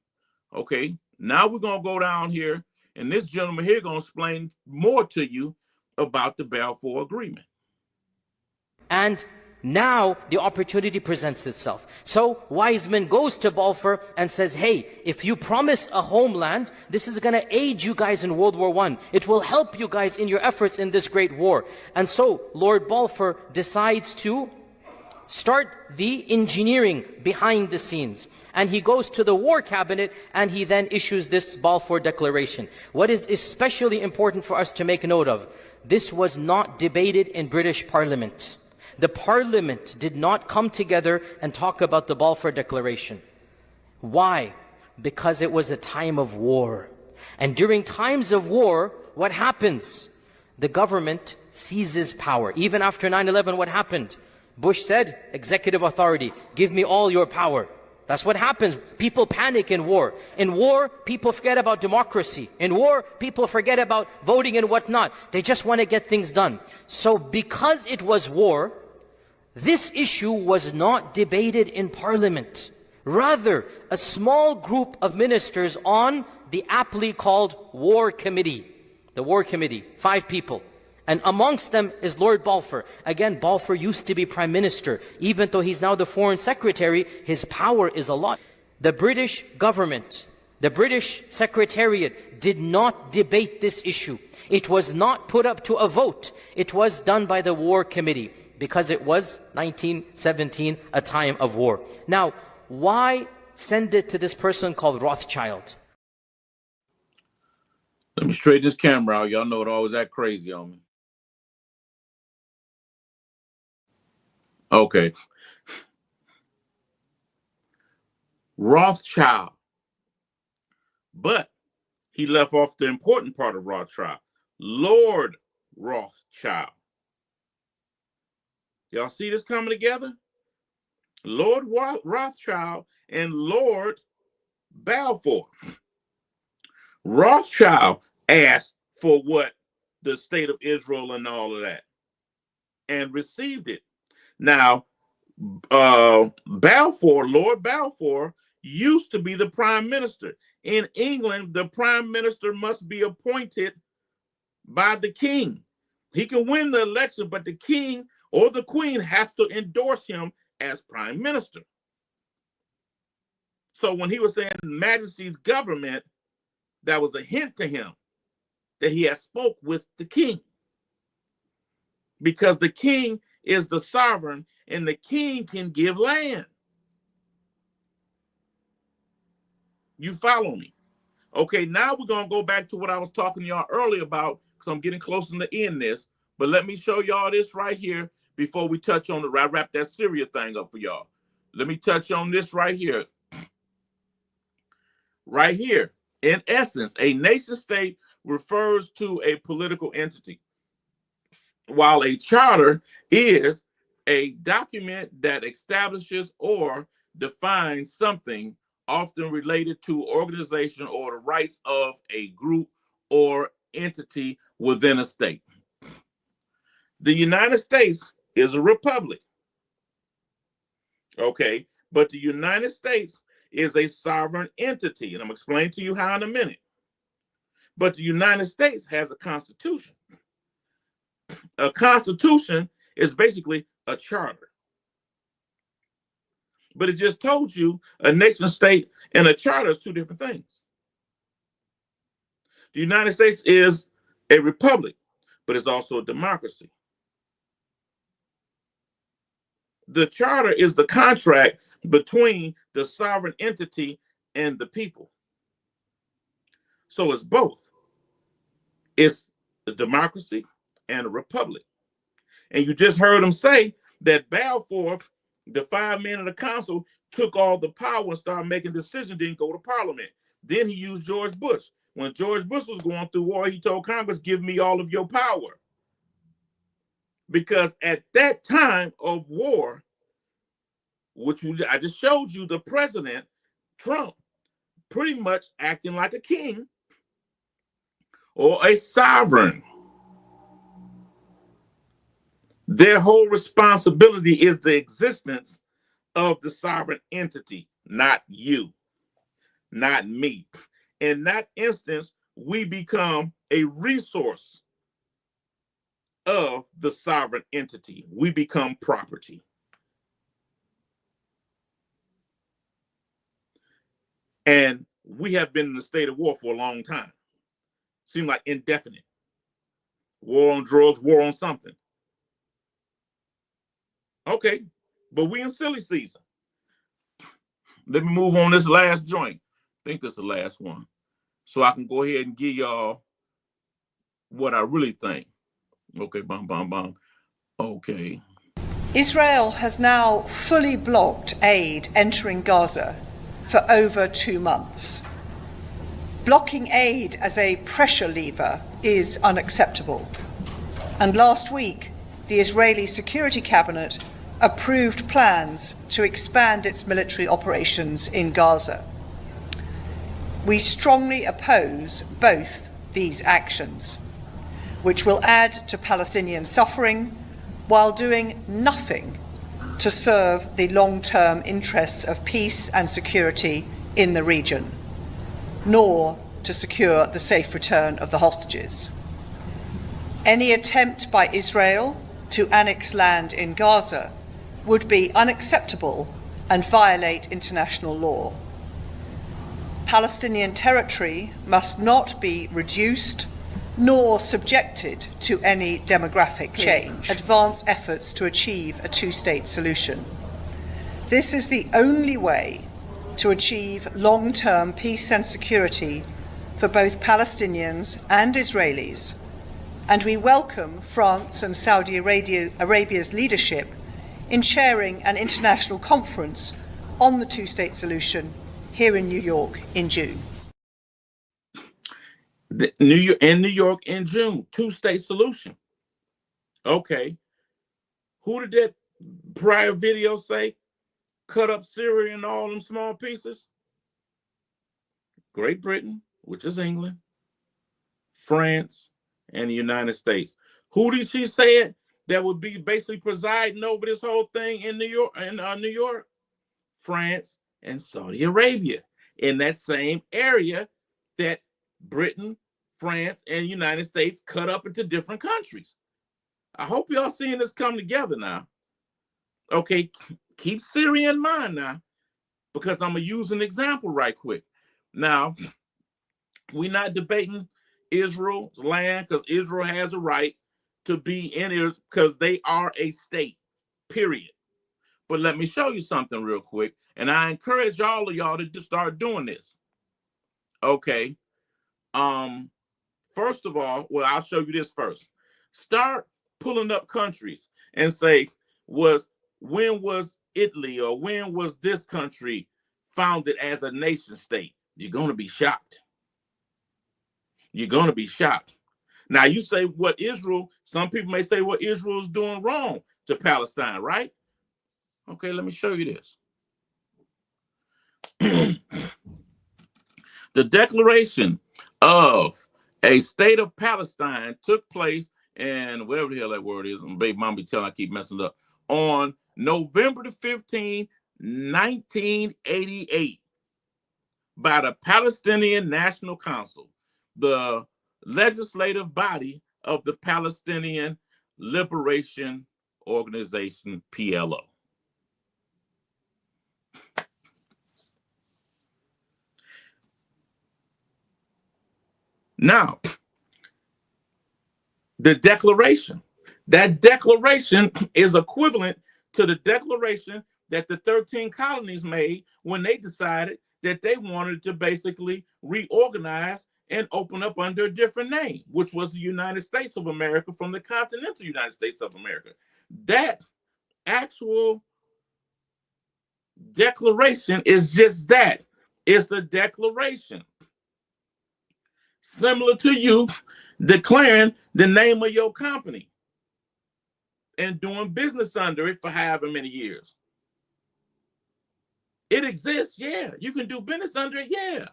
Okay? Now we're going to go down here, and this gentleman here going to explain more to you about the Balfour Agreement. And now the opportunity presents itself. So Wiseman goes to Balfour and says, hey, if you promise a homeland, this is going to aid you guys in World War I. It will help you guys in your efforts in this great war. And so Lord Balfour decides to start the engineering behind the scenes. And he goes to the War Cabinet and he then issues this Balfour Declaration. What is especially important for us to make note of, this was not debated in British Parliament. The Parliament did not come together and talk about the Balfour Declaration. Why? Because it was a time of war. And during times of war, what happens? The government seizes power. Even after 9/11, what happened? Bush said, executive authority, give me all your power. That's what happens. People panic in war. In war, people forget about democracy. In war, people forget about voting and whatnot. They just want to get things done. So because it was war, this issue was not debated in Parliament. Rather, a small group of ministers on the aptly called War Committee. The War Committee, 5 people. And amongst them is Lord Balfour. Again, Balfour used to be Prime Minister. Even though he's now the Foreign Secretary, his power is a lot. The British government, the British Secretariat did not debate this issue. It was not put up to a vote. It was done by the War Committee because it was 1917, a time of war. Now, why send it to this person called Rothschild? Let me straighten this camera out. Y'all know it always act crazy on me. Okay. Rothschild But he left off the important part of Rothschild, Lord Rothschild. Y'all see this coming together? Lord Rothschild and Lord Balfour. Rothschild asked for what? The state of Israel and all of that, and received it. Now, Balfour, Lord Balfour, used to be the prime minister. In England, the prime minister must be appointed by the king. He can win the election, but the king or the queen has to endorse him as prime minister. So when he was saying Majesty's government, that was a hint to him that he had spoke with the king. Because the king is the sovereign and the king can give land. You follow me? Okay, now we're going to go back to what I was talking to y'all earlier about, because I'm getting close to the end this. But let me show y'all this right here before we touch on I wrap that Syria thing up for y'all. Let me touch on this right here. Right here. In essence, a nation state refers to a political entity, while a charter is a document that establishes or defines something often related to organization or the rights of a group or entity within a state. The United States is a republic. Okay, but the United States is a sovereign entity, and I'm explaining to you how in a minute. But the United States has a constitution. A constitution is basically a charter. But it just told you a nation state and a charter is two different things. The United States is a republic, but it's also a democracy. The charter is the contract between the sovereign entity and the people. So it's both. It's a democracy and a republic. And you just heard him say that Balfour, the 5 men of the council, took all the power and started making decisions, didn't go to parliament. Then he used George Bush. When George Bush was going through war, he told Congress, give me all of your power. Because at that time of war, which I just showed you, the president, Trump, pretty much acting like a king or a sovereign. Their whole responsibility is the existence of the sovereign entity, not you, not me. In that instance, we become a resource of the sovereign entity. We become property. And we have been in a state of war for a long time. Seems like indefinite. War on drugs, war on something. Okay, but we in silly season. Let me move on this last joint. I think this is the last one. So I can go ahead and give y'all what I really think. Okay, bum. Okay. Israel has now fully blocked aid entering Gaza for over 2 months. Blocking aid as a pressure lever is unacceptable. And last week, the Israeli Security Cabinet approved plans to expand its military operations in Gaza. We strongly oppose both these actions, which will add to Palestinian suffering while doing nothing to serve the long-term interests of peace and security in the region, nor to secure the safe return of the hostages. Any attempt by Israel to annex land in Gaza would be unacceptable and violate international law. Palestinian territory must not be reduced nor subjected to any demographic change. Advance efforts to achieve a two-state solution. This is the only way to achieve long-term peace and security for both Palestinians and Israelis, and we welcome France and Saudi Arabia's leadership in chairing an international conference on the two-state solution here in New York in June. New York in June, two-state solution. Okay. Who did that prior video say? Cut up Syria in all them small pieces? Great Britain, which is England, France, and the United States. Who did she say that would be basically presiding over this whole thing in New York? New York, France, and Saudi Arabia, in that same area that Britain, France, and United States cut up into different countries. I hope y'all seeing this come together now. Okay, keep Syria in mind now, because I'm gonna use an example right quick. Now, we're not debating Israel's land, because Israel has a right to be in Israel because they are a state, period. But let me show you something real quick, and I encourage all of y'all to just start doing this. Okay. First of all, well, I'll show you this first. Start pulling up countries and say, when was Italy or when was this country founded as a nation state? You're going to be shocked. You're going to be shocked. Now, you say what Israel, some people may say what Israel is doing wrong to Palestine, right? Okay, let me show you this. The declaration of a state of Palestine took place in, whatever the hell that word is, baby mom be telling I keep messing up, on November the 15th, 1988, by the Palestinian National Council, the legislative body of the Palestinian Liberation Organization, PLO. Now, the declaration, that declaration is equivalent to the declaration that the 13 colonies made when they decided that they wanted to basically reorganize and open up under a different name, which was the United States of America from the continental United States of America. That actual declaration is just that. It's a declaration. Similar to you declaring the name of your company and doing business under it for however many years. It exists, yeah. You can do business under it, yeah.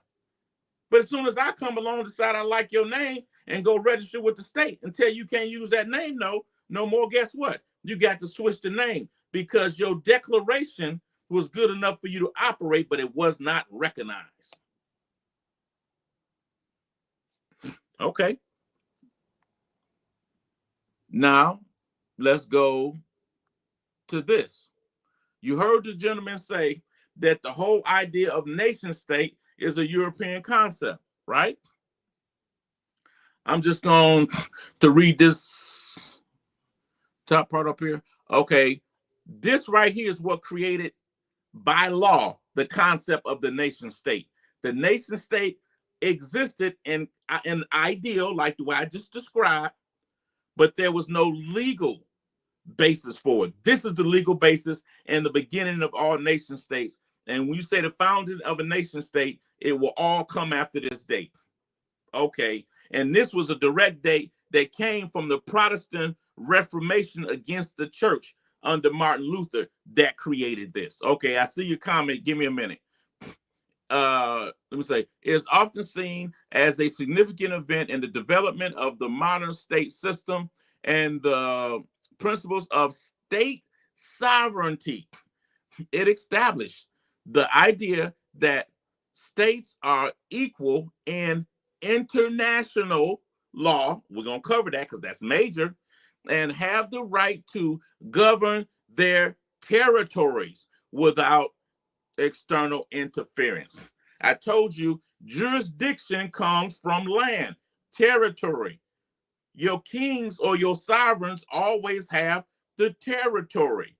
But as soon as I come along and decide I like your name and go register with the state and tell you can't use that name, no more, guess what? You got to switch the name because your declaration was good enough for you to operate, but it was not recognized. Okay. Now, let's go to this. You heard the gentleman say that the whole idea of nation state is a European concept, right? I'm just going to read this top part up here. Okay, this right here is what created by law the concept of the nation state. The nation state existed in an ideal like the way I just described, but there was no legal basis for it. This is the legal basis and the beginning of all nation states. And when you say the founding of a nation state, it will all come after this date. Okay. And this was a direct date that came from the Protestant Reformation against the church under Martin Luther that created this. Okay. I see your comment. Give me a minute. Let me say, it is often seen as a significant event in the development of the modern state system and the principles of state sovereignty. It established the idea that states are equal in international law. We're going to cover that because that's major, and have the right to govern their territories without external interference. I told you jurisdiction comes from land, territory. Your kings or your sovereigns always have the territory,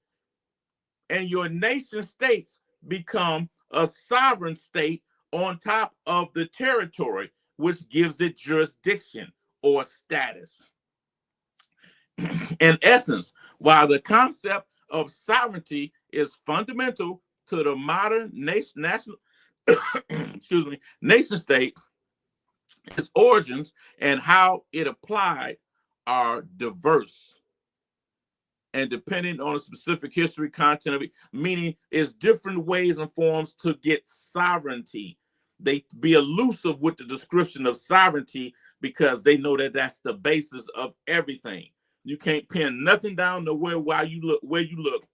and your nation states become a sovereign state on top of the territory, which gives it jurisdiction or status. In essence, while the concept of sovereignty is fundamental to the modern nation state, its origins and how it applied are diverse and depending on a specific history, content of it, meaning it's different ways and forms to get sovereignty. They be elusive with the description of sovereignty because they know that that's the basis of everything. You can't pin nothing down to where you look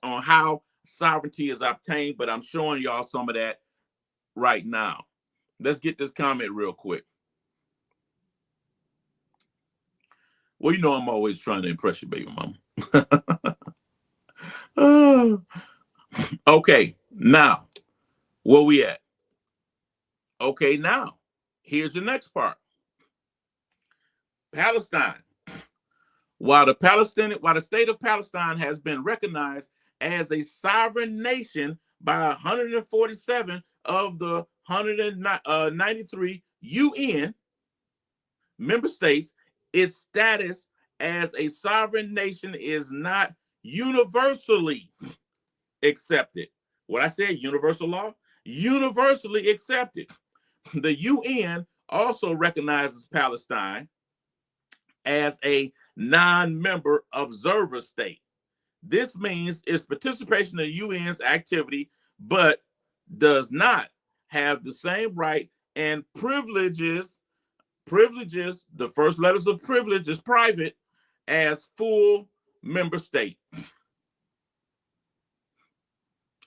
on how sovereignty is obtained, but I'm showing y'all some of that right now. Let's get this comment real quick. Well, you know I'm always trying to impress you, baby mama. Okay, now, where we at? Okay, now, here's the next part. Palestine. While the state of Palestine has been recognized as a sovereign nation by 147 of the 193 UN member states, its status as a sovereign nation is not universally accepted. What I said, universal law, universally accepted. The UN also recognizes Palestine as a non-member observer state. This means its participation in the UN's activity, but does not have the same right and privileges, the first letters of privilege is private, as full member state.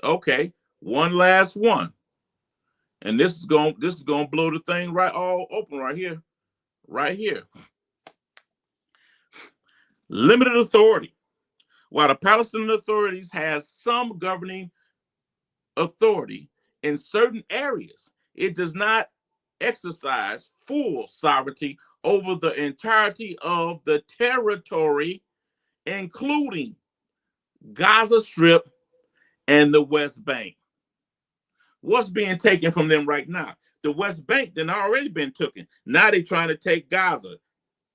Okay, one last one. And this is going to blow the thing right all open right here. Right here. Limited authority. While the Palestinian authorities has some governing authority in certain areas, it does not exercise full sovereignty over the entirety of the territory, including Gaza Strip and the West Bank. What's being taken from them right now? The West Bank then already been taken. Now they're trying to take Gaza.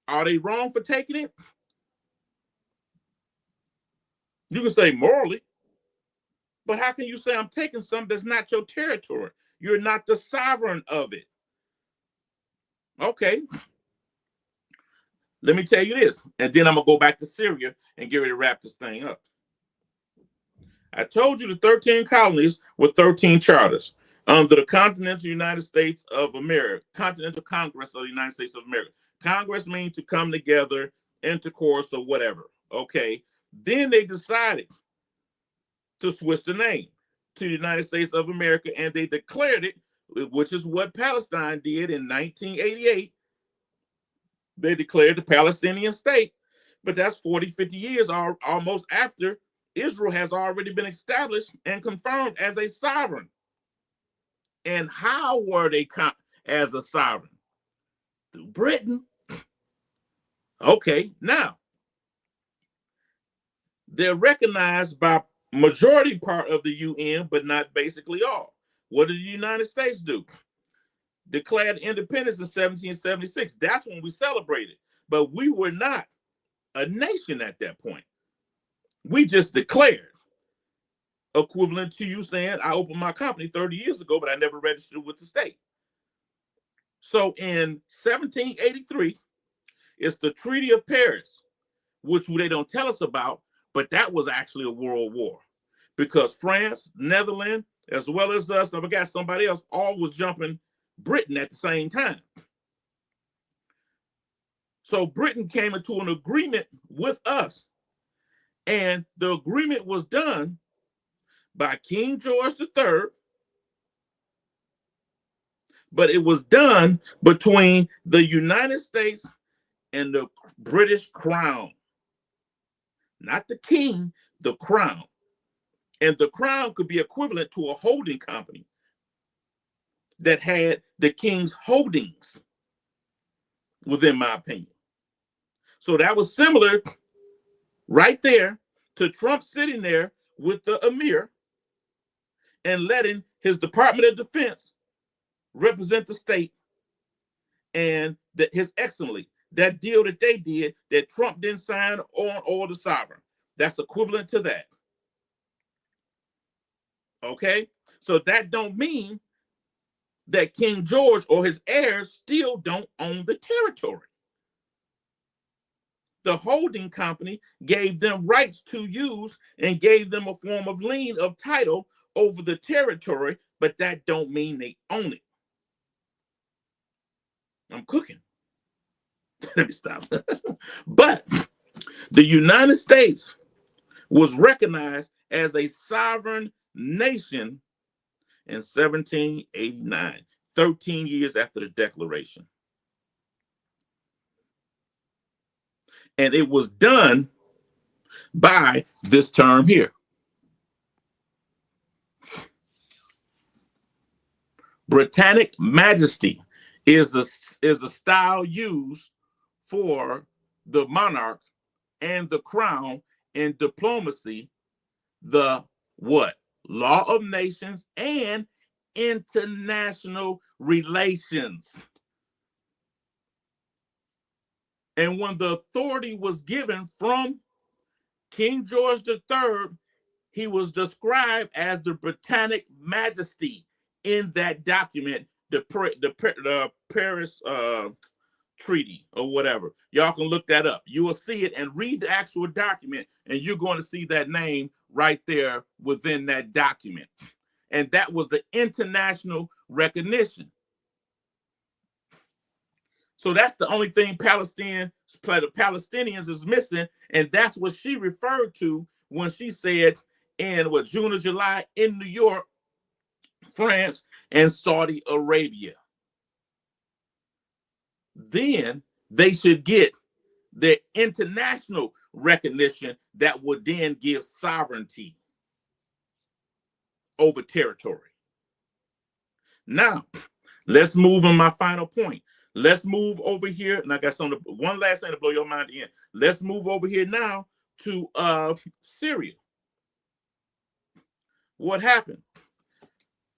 Are they wrong for taking it? You can say morally, but how can you say I'm taking something that's not your territory? You're not the sovereign of it. Okay. Let me tell you this, and then I'm going to go back to Syria and get ready to wrap this thing up. I told you the 13 colonies were 13 charters under the Continental United States of America, Continental Congress of the United States of America. Congress means to come together, intercourse, or whatever. Okay. Then they decided to switch the name to the United States of America, and they declared it, which is what Palestine did in 1988. They declared the Palestinian state, but that's 40, 50 years almost after Israel has already been established and confirmed as a sovereign. And how were they as a sovereign? Through Britain. Okay, now, they're recognized by majority part of the UN, but not basically all. What did the United States do? Declared independence in 1776. That's when we celebrated. But we were not a nation at that point. We just declared, equivalent to you saying, I opened my company 30 years ago, but I never registered with the state. So in 1783, it's the Treaty of Paris, which they don't tell us about, but that was actually a world war because France, Netherlands, as well as us, I forgot somebody else, all was jumping Britain at the same time. So Britain came into an agreement with us, and the agreement was done by King George III, but it was done between the United States and the British Crown. Not the king, the crown. And the crown could be equivalent to a holding company that had the king's holdings, within my opinion. So that was similar right there to Trump sitting there with the emir and letting his Department of Defense represent the state and that his excellency. That deal that they did that Trump didn't sign on all the sovereign. That's equivalent to that. Okay? So that don't mean that King George or his heirs still don't own the territory. The holding company gave them rights to use and gave them a form of lien of title over the territory, but that don't mean they own it. I'm cooking. Let me stop. But the United States was recognized as a sovereign nation in 1789, 13 years after the Declaration. And it was done by this term here. Britannic Majesty is a style used for the monarch and the crown in diplomacy, the what? Law of nations and international relations. And when the authority was given from King George III, he was described as the Britannic Majesty in that document, the Paris Treaty or whatever. Y'all can look that up. You will see it and read the actual document, and you're going to see that name right there within that document. And that was the international recognition. So that's the only thing the Palestinians is missing, and that's what she referred to when she said in June or July in New York, France, and Saudi Arabia. Then they should get the international recognition that would then give sovereignty over territory. Now, let's move on my final point. Let's move over here, and I got one last thing to blow your mind in. Let's move over here now to Syria. What happened?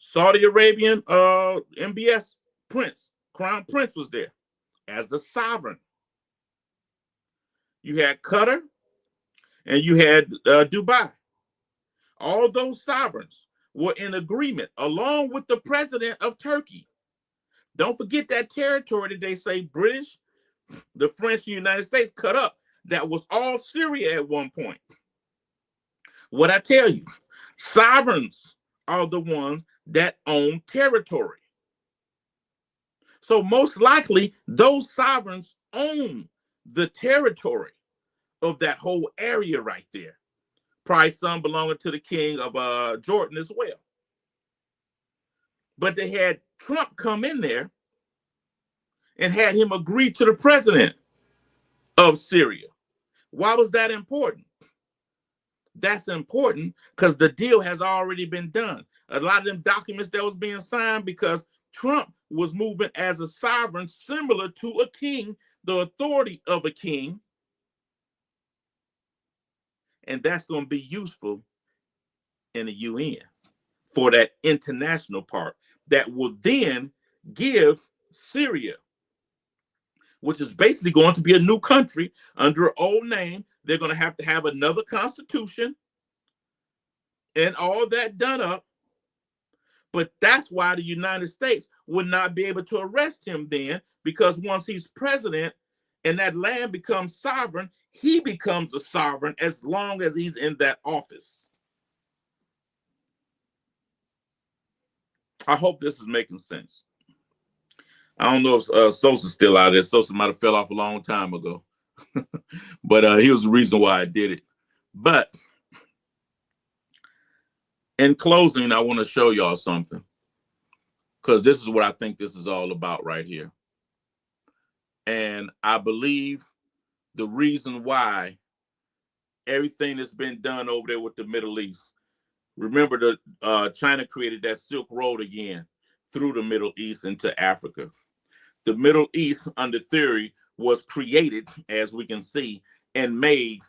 Saudi Arabian MBS prince, crown prince was there as the sovereign. You had Qatar and you had Dubai. All those sovereigns were in agreement along with the president of Turkey. Don't forget that territory that they say British, the French, and the United States cut up. That was all Syria at one point. What I tell you, sovereigns are the ones that own territory. So most likely, those sovereigns own the territory of that whole area right there. Probably some belonging to the king of Jordan as well. But they had Trump come in there and had him agree to the president of Syria. Why was that important? That's important because the deal has already been done. A lot of them documents that was being signed because Trump was moving as a sovereign similar to a king, the authority of a king. And that's going to be useful in the UN for that international part that will then give Syria, which is basically going to be a new country under an old name. They're going to have another constitution and all that done up. But that's why the United States would not be able to arrest him then, because once he's president and that land becomes sovereign, he becomes a sovereign as long as he's in that office. I hope this is making sense. I don't know if Sosa's still out there. Sosa might have fell off a long time ago. But he was the reason why I did it. But in closing, I want to show y'all something, because this is what I think this is all about right here. And I believe the reason why everything that's been done over there with the Middle East, remember China created that Silk Road again through the Middle East into Africa. The Middle East, under theory, was created, as we can see, and made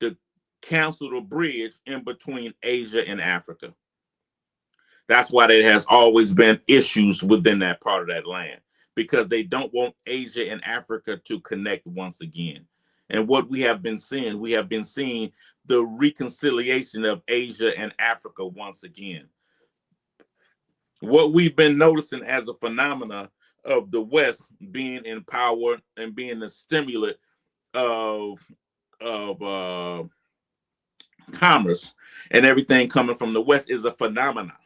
to cancel the bridge in between Asia and Africa. That's why there has always been issues within that part of that land, because they don't want Asia and Africa to connect once again. And what we have been seeing the reconciliation of Asia and Africa once again. what we've been noticing as a phenomena of the West being in power and being the stimulant of commerce and everything coming from the West is a phenomenon.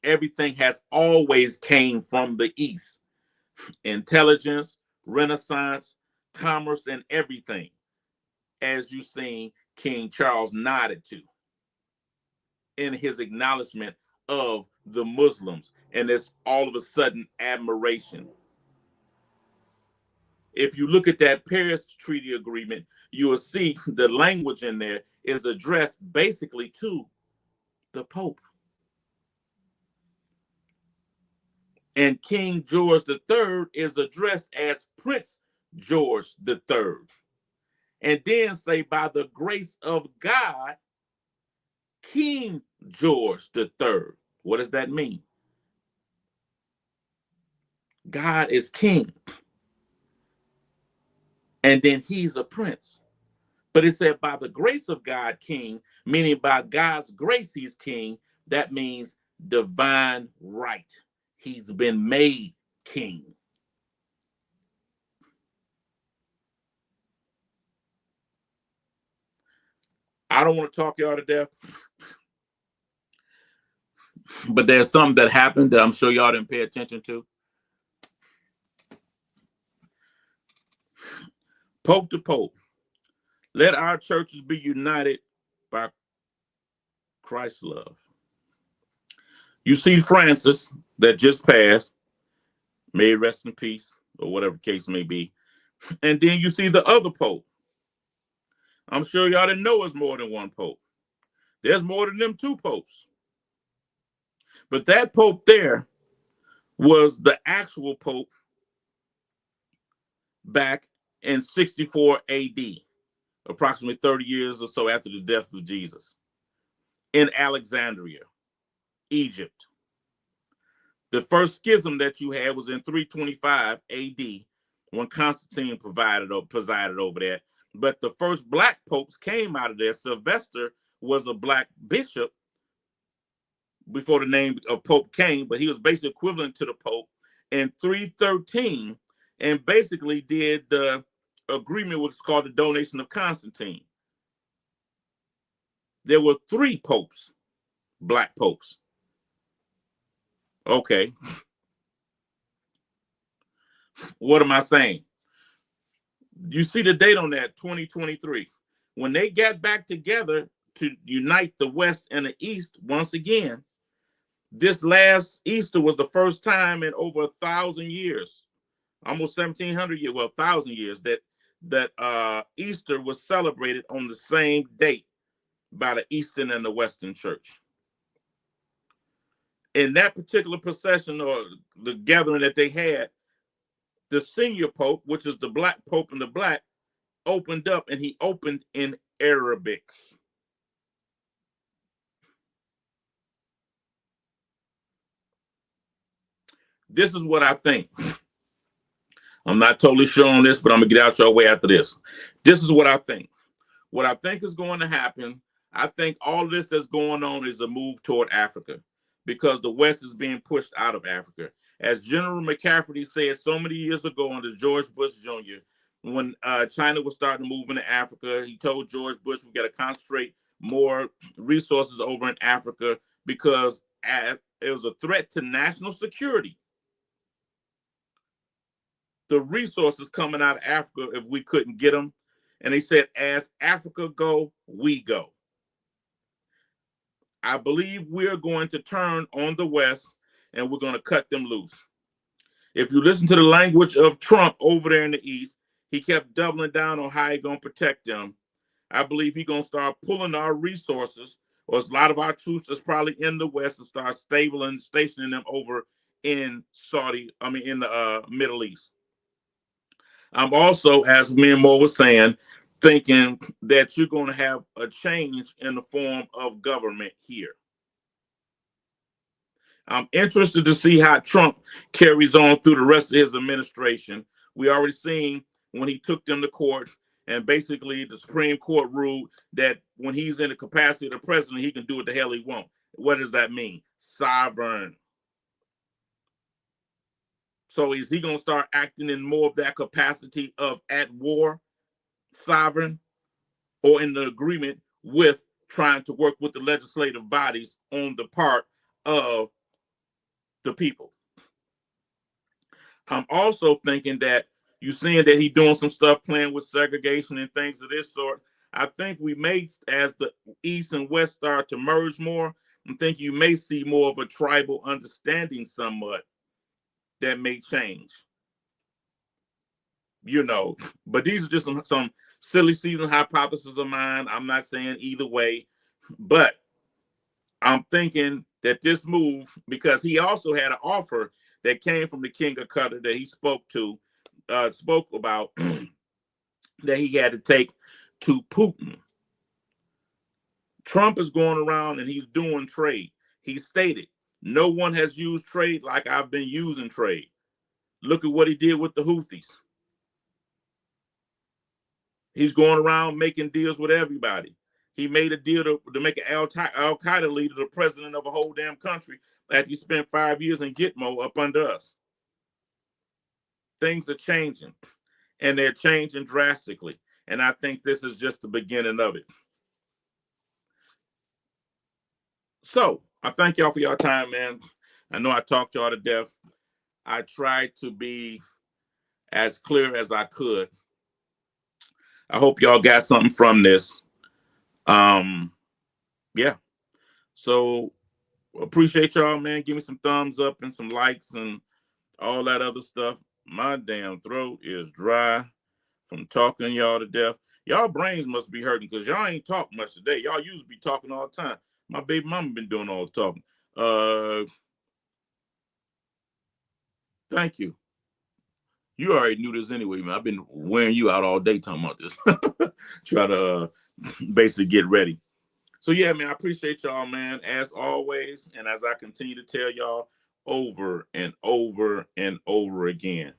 Everything has always came from the East. Intelligence, Renaissance, commerce, and everything, as you've seen King Charles nodded to in his acknowledgement of the Muslims and this all of a sudden admiration. If you look at that Paris Treaty Agreement, you will see the language in there is addressed basically to the Pope. And King George III is addressed as Prince George III. And then say, by the grace of God, King George III. What does that mean? God is king. And then he's a prince. But it said, by the grace of God, king, meaning by God's grace, he's king. That means divine right. He's been made king. I don't want to talk y'all to death, but there's something that happened that I'm sure y'all didn't pay attention to. Pope to Pope, let our churches be united by Christ's love. You see Francis that just passed, may rest in peace, or whatever the case may be. And then you see the other Pope. I'm sure y'all didn't know it's more than one Pope. There's more than them two popes. But that Pope there was the actual Pope back in 64 AD, approximately 30 years or so after the death of Jesus, in Alexandria, Egypt. The first schism that you had was in 325 AD when Constantine presided over that. But the first black popes came out of there. Sylvester was a black bishop before the name of Pope came, but he was basically equivalent to the Pope in 313 and basically did the agreement, which is called the Donation of Constantine. There were 3 popes, black popes. Okay. What am I saying? You see the date on that, 2023. When they got back together to unite the West and the East once again, this last Easter was the first time in over 1,000 years, almost 1,700 years, well, 1,000 years, that Easter was celebrated on the same date by the Eastern and the Western Church. In that particular procession or the gathering that they had, the senior pope, which is the black pope in the black, opened up, and he opened in Arabic. This is what I think. I'm not totally sure on this, but I'm going to get out your way after this. This is what I think. What I think is going to happen, I think all of this that's going on is a move toward Africa because the West is being pushed out of Africa. As General McCafferty said so many years ago under George Bush Jr., when China was starting to move into Africa, he told George Bush, we got to concentrate more resources over in Africa because as it was a threat to national security. The resources coming out of Africa, if we couldn't get them. And they said, as Africa go, we go. I believe we're going to turn on the West and we're going to cut them loose. If you listen to the language of Trump over there in the East, he kept doubling down on how he's going to protect them. I believe he's going to start pulling our resources, or a lot of our troops that's probably in the West, and start stationing them over in in the Middle East. I'm also, as me and Mo was saying, thinking that you're going to have a change in the form of government here. I'm interested to see how Trump carries on through the rest of his administration. We already seen when he took them to court, and basically the Supreme Court ruled that when he's in the capacity of the president, he can do what the hell he wants. What does that mean? Sovereign. So is he going to start acting in more of that capacity of at war, sovereign, or in the agreement with trying to work with the legislative bodies on the part of the people? I'm also thinking that you're seeing that he's doing some stuff playing with segregation and things of this sort. I think we may, as the East and West start to merge more, I think you may see more of a tribal understanding somewhat that may change. You know, but these are just some silly season hypotheses of mine. I'm not saying either way, but I'm thinking that this move, because he also had an offer that came from the King of Qatar that he spoke about that he had to take to Putin. Trump is going around and he's doing trade. He stated, no one has used trade like I've been using trade. Look at what he did with the Houthis. He's going around making deals with everybody. He made a deal to make an Al-Qaeda leader the president of a whole damn country after he spent 5 years in Gitmo up under us. Things are changing, and they're changing drastically. And I think this is just the beginning of it. So I thank y'all for your time, man. I know I talked y'all to death. I tried to be as clear as I could. I hope y'all got something from this. Yeah. So appreciate y'all, man. Give me some thumbs up and some likes and all that other stuff. My damn throat is dry from talking y'all to death. Y'all brains must be hurting because y'all ain't talk much today. Y'all used to be talking all the time. My baby mama been doing all the talking. Thank you. You already knew this anyway, man. I've been wearing you out all day talking about this. Try to basically get ready. So yeah, man, I appreciate y'all, man, as always. And as I continue to tell y'all over and over and over again,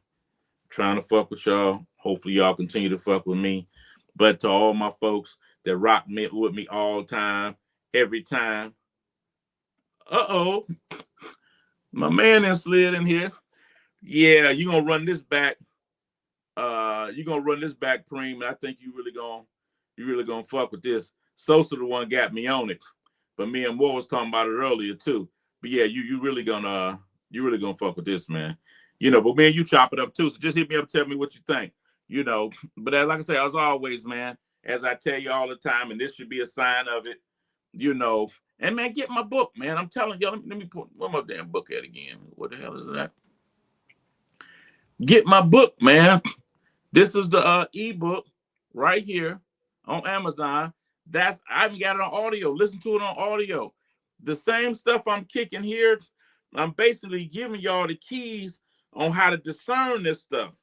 trying to fuck with y'all. Hopefully y'all continue to fuck with me. But to all my folks that rock with me all the time, every time. Uh-oh. My man then slid in here. Yeah, you're gonna run this back. You're gonna run this back, Preem. I think you really gonna fuck with this. Sosa the one got me on it, but me and Moore was talking about it earlier too. But yeah, you really gonna fuck with this, man. You know, but me and you chop it up too. So just hit me up, tell me what you think. You know, but like I say, as always, man, as I tell you all the time, and this should be a sign of it. You know, and man, get my book, man. I'm telling y'all. Let me put one more damn book at again. What the hell is that? Get my book, man. This is the ebook right here on Amazon. I even got it on audio. Listen to it on audio. The same stuff I'm kicking here, I'm basically giving y'all the keys on how to discern this stuff.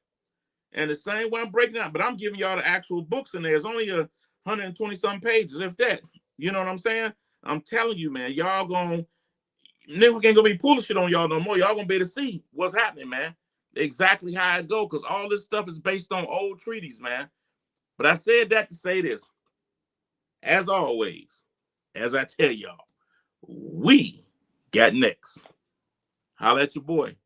And the same way I'm breaking down, but I'm giving y'all the actual books in there. It's only 120 some pages, if that. You know what I'm saying? I'm telling you, man, y'all nigga ain't gonna be pulling shit on y'all no more. Y'all gonna be able to see what's happening, man. Exactly how it go, because all this stuff is based on old treaties, man. But I said that to say this. As always, as I tell y'all, we got next. Holla at your boy.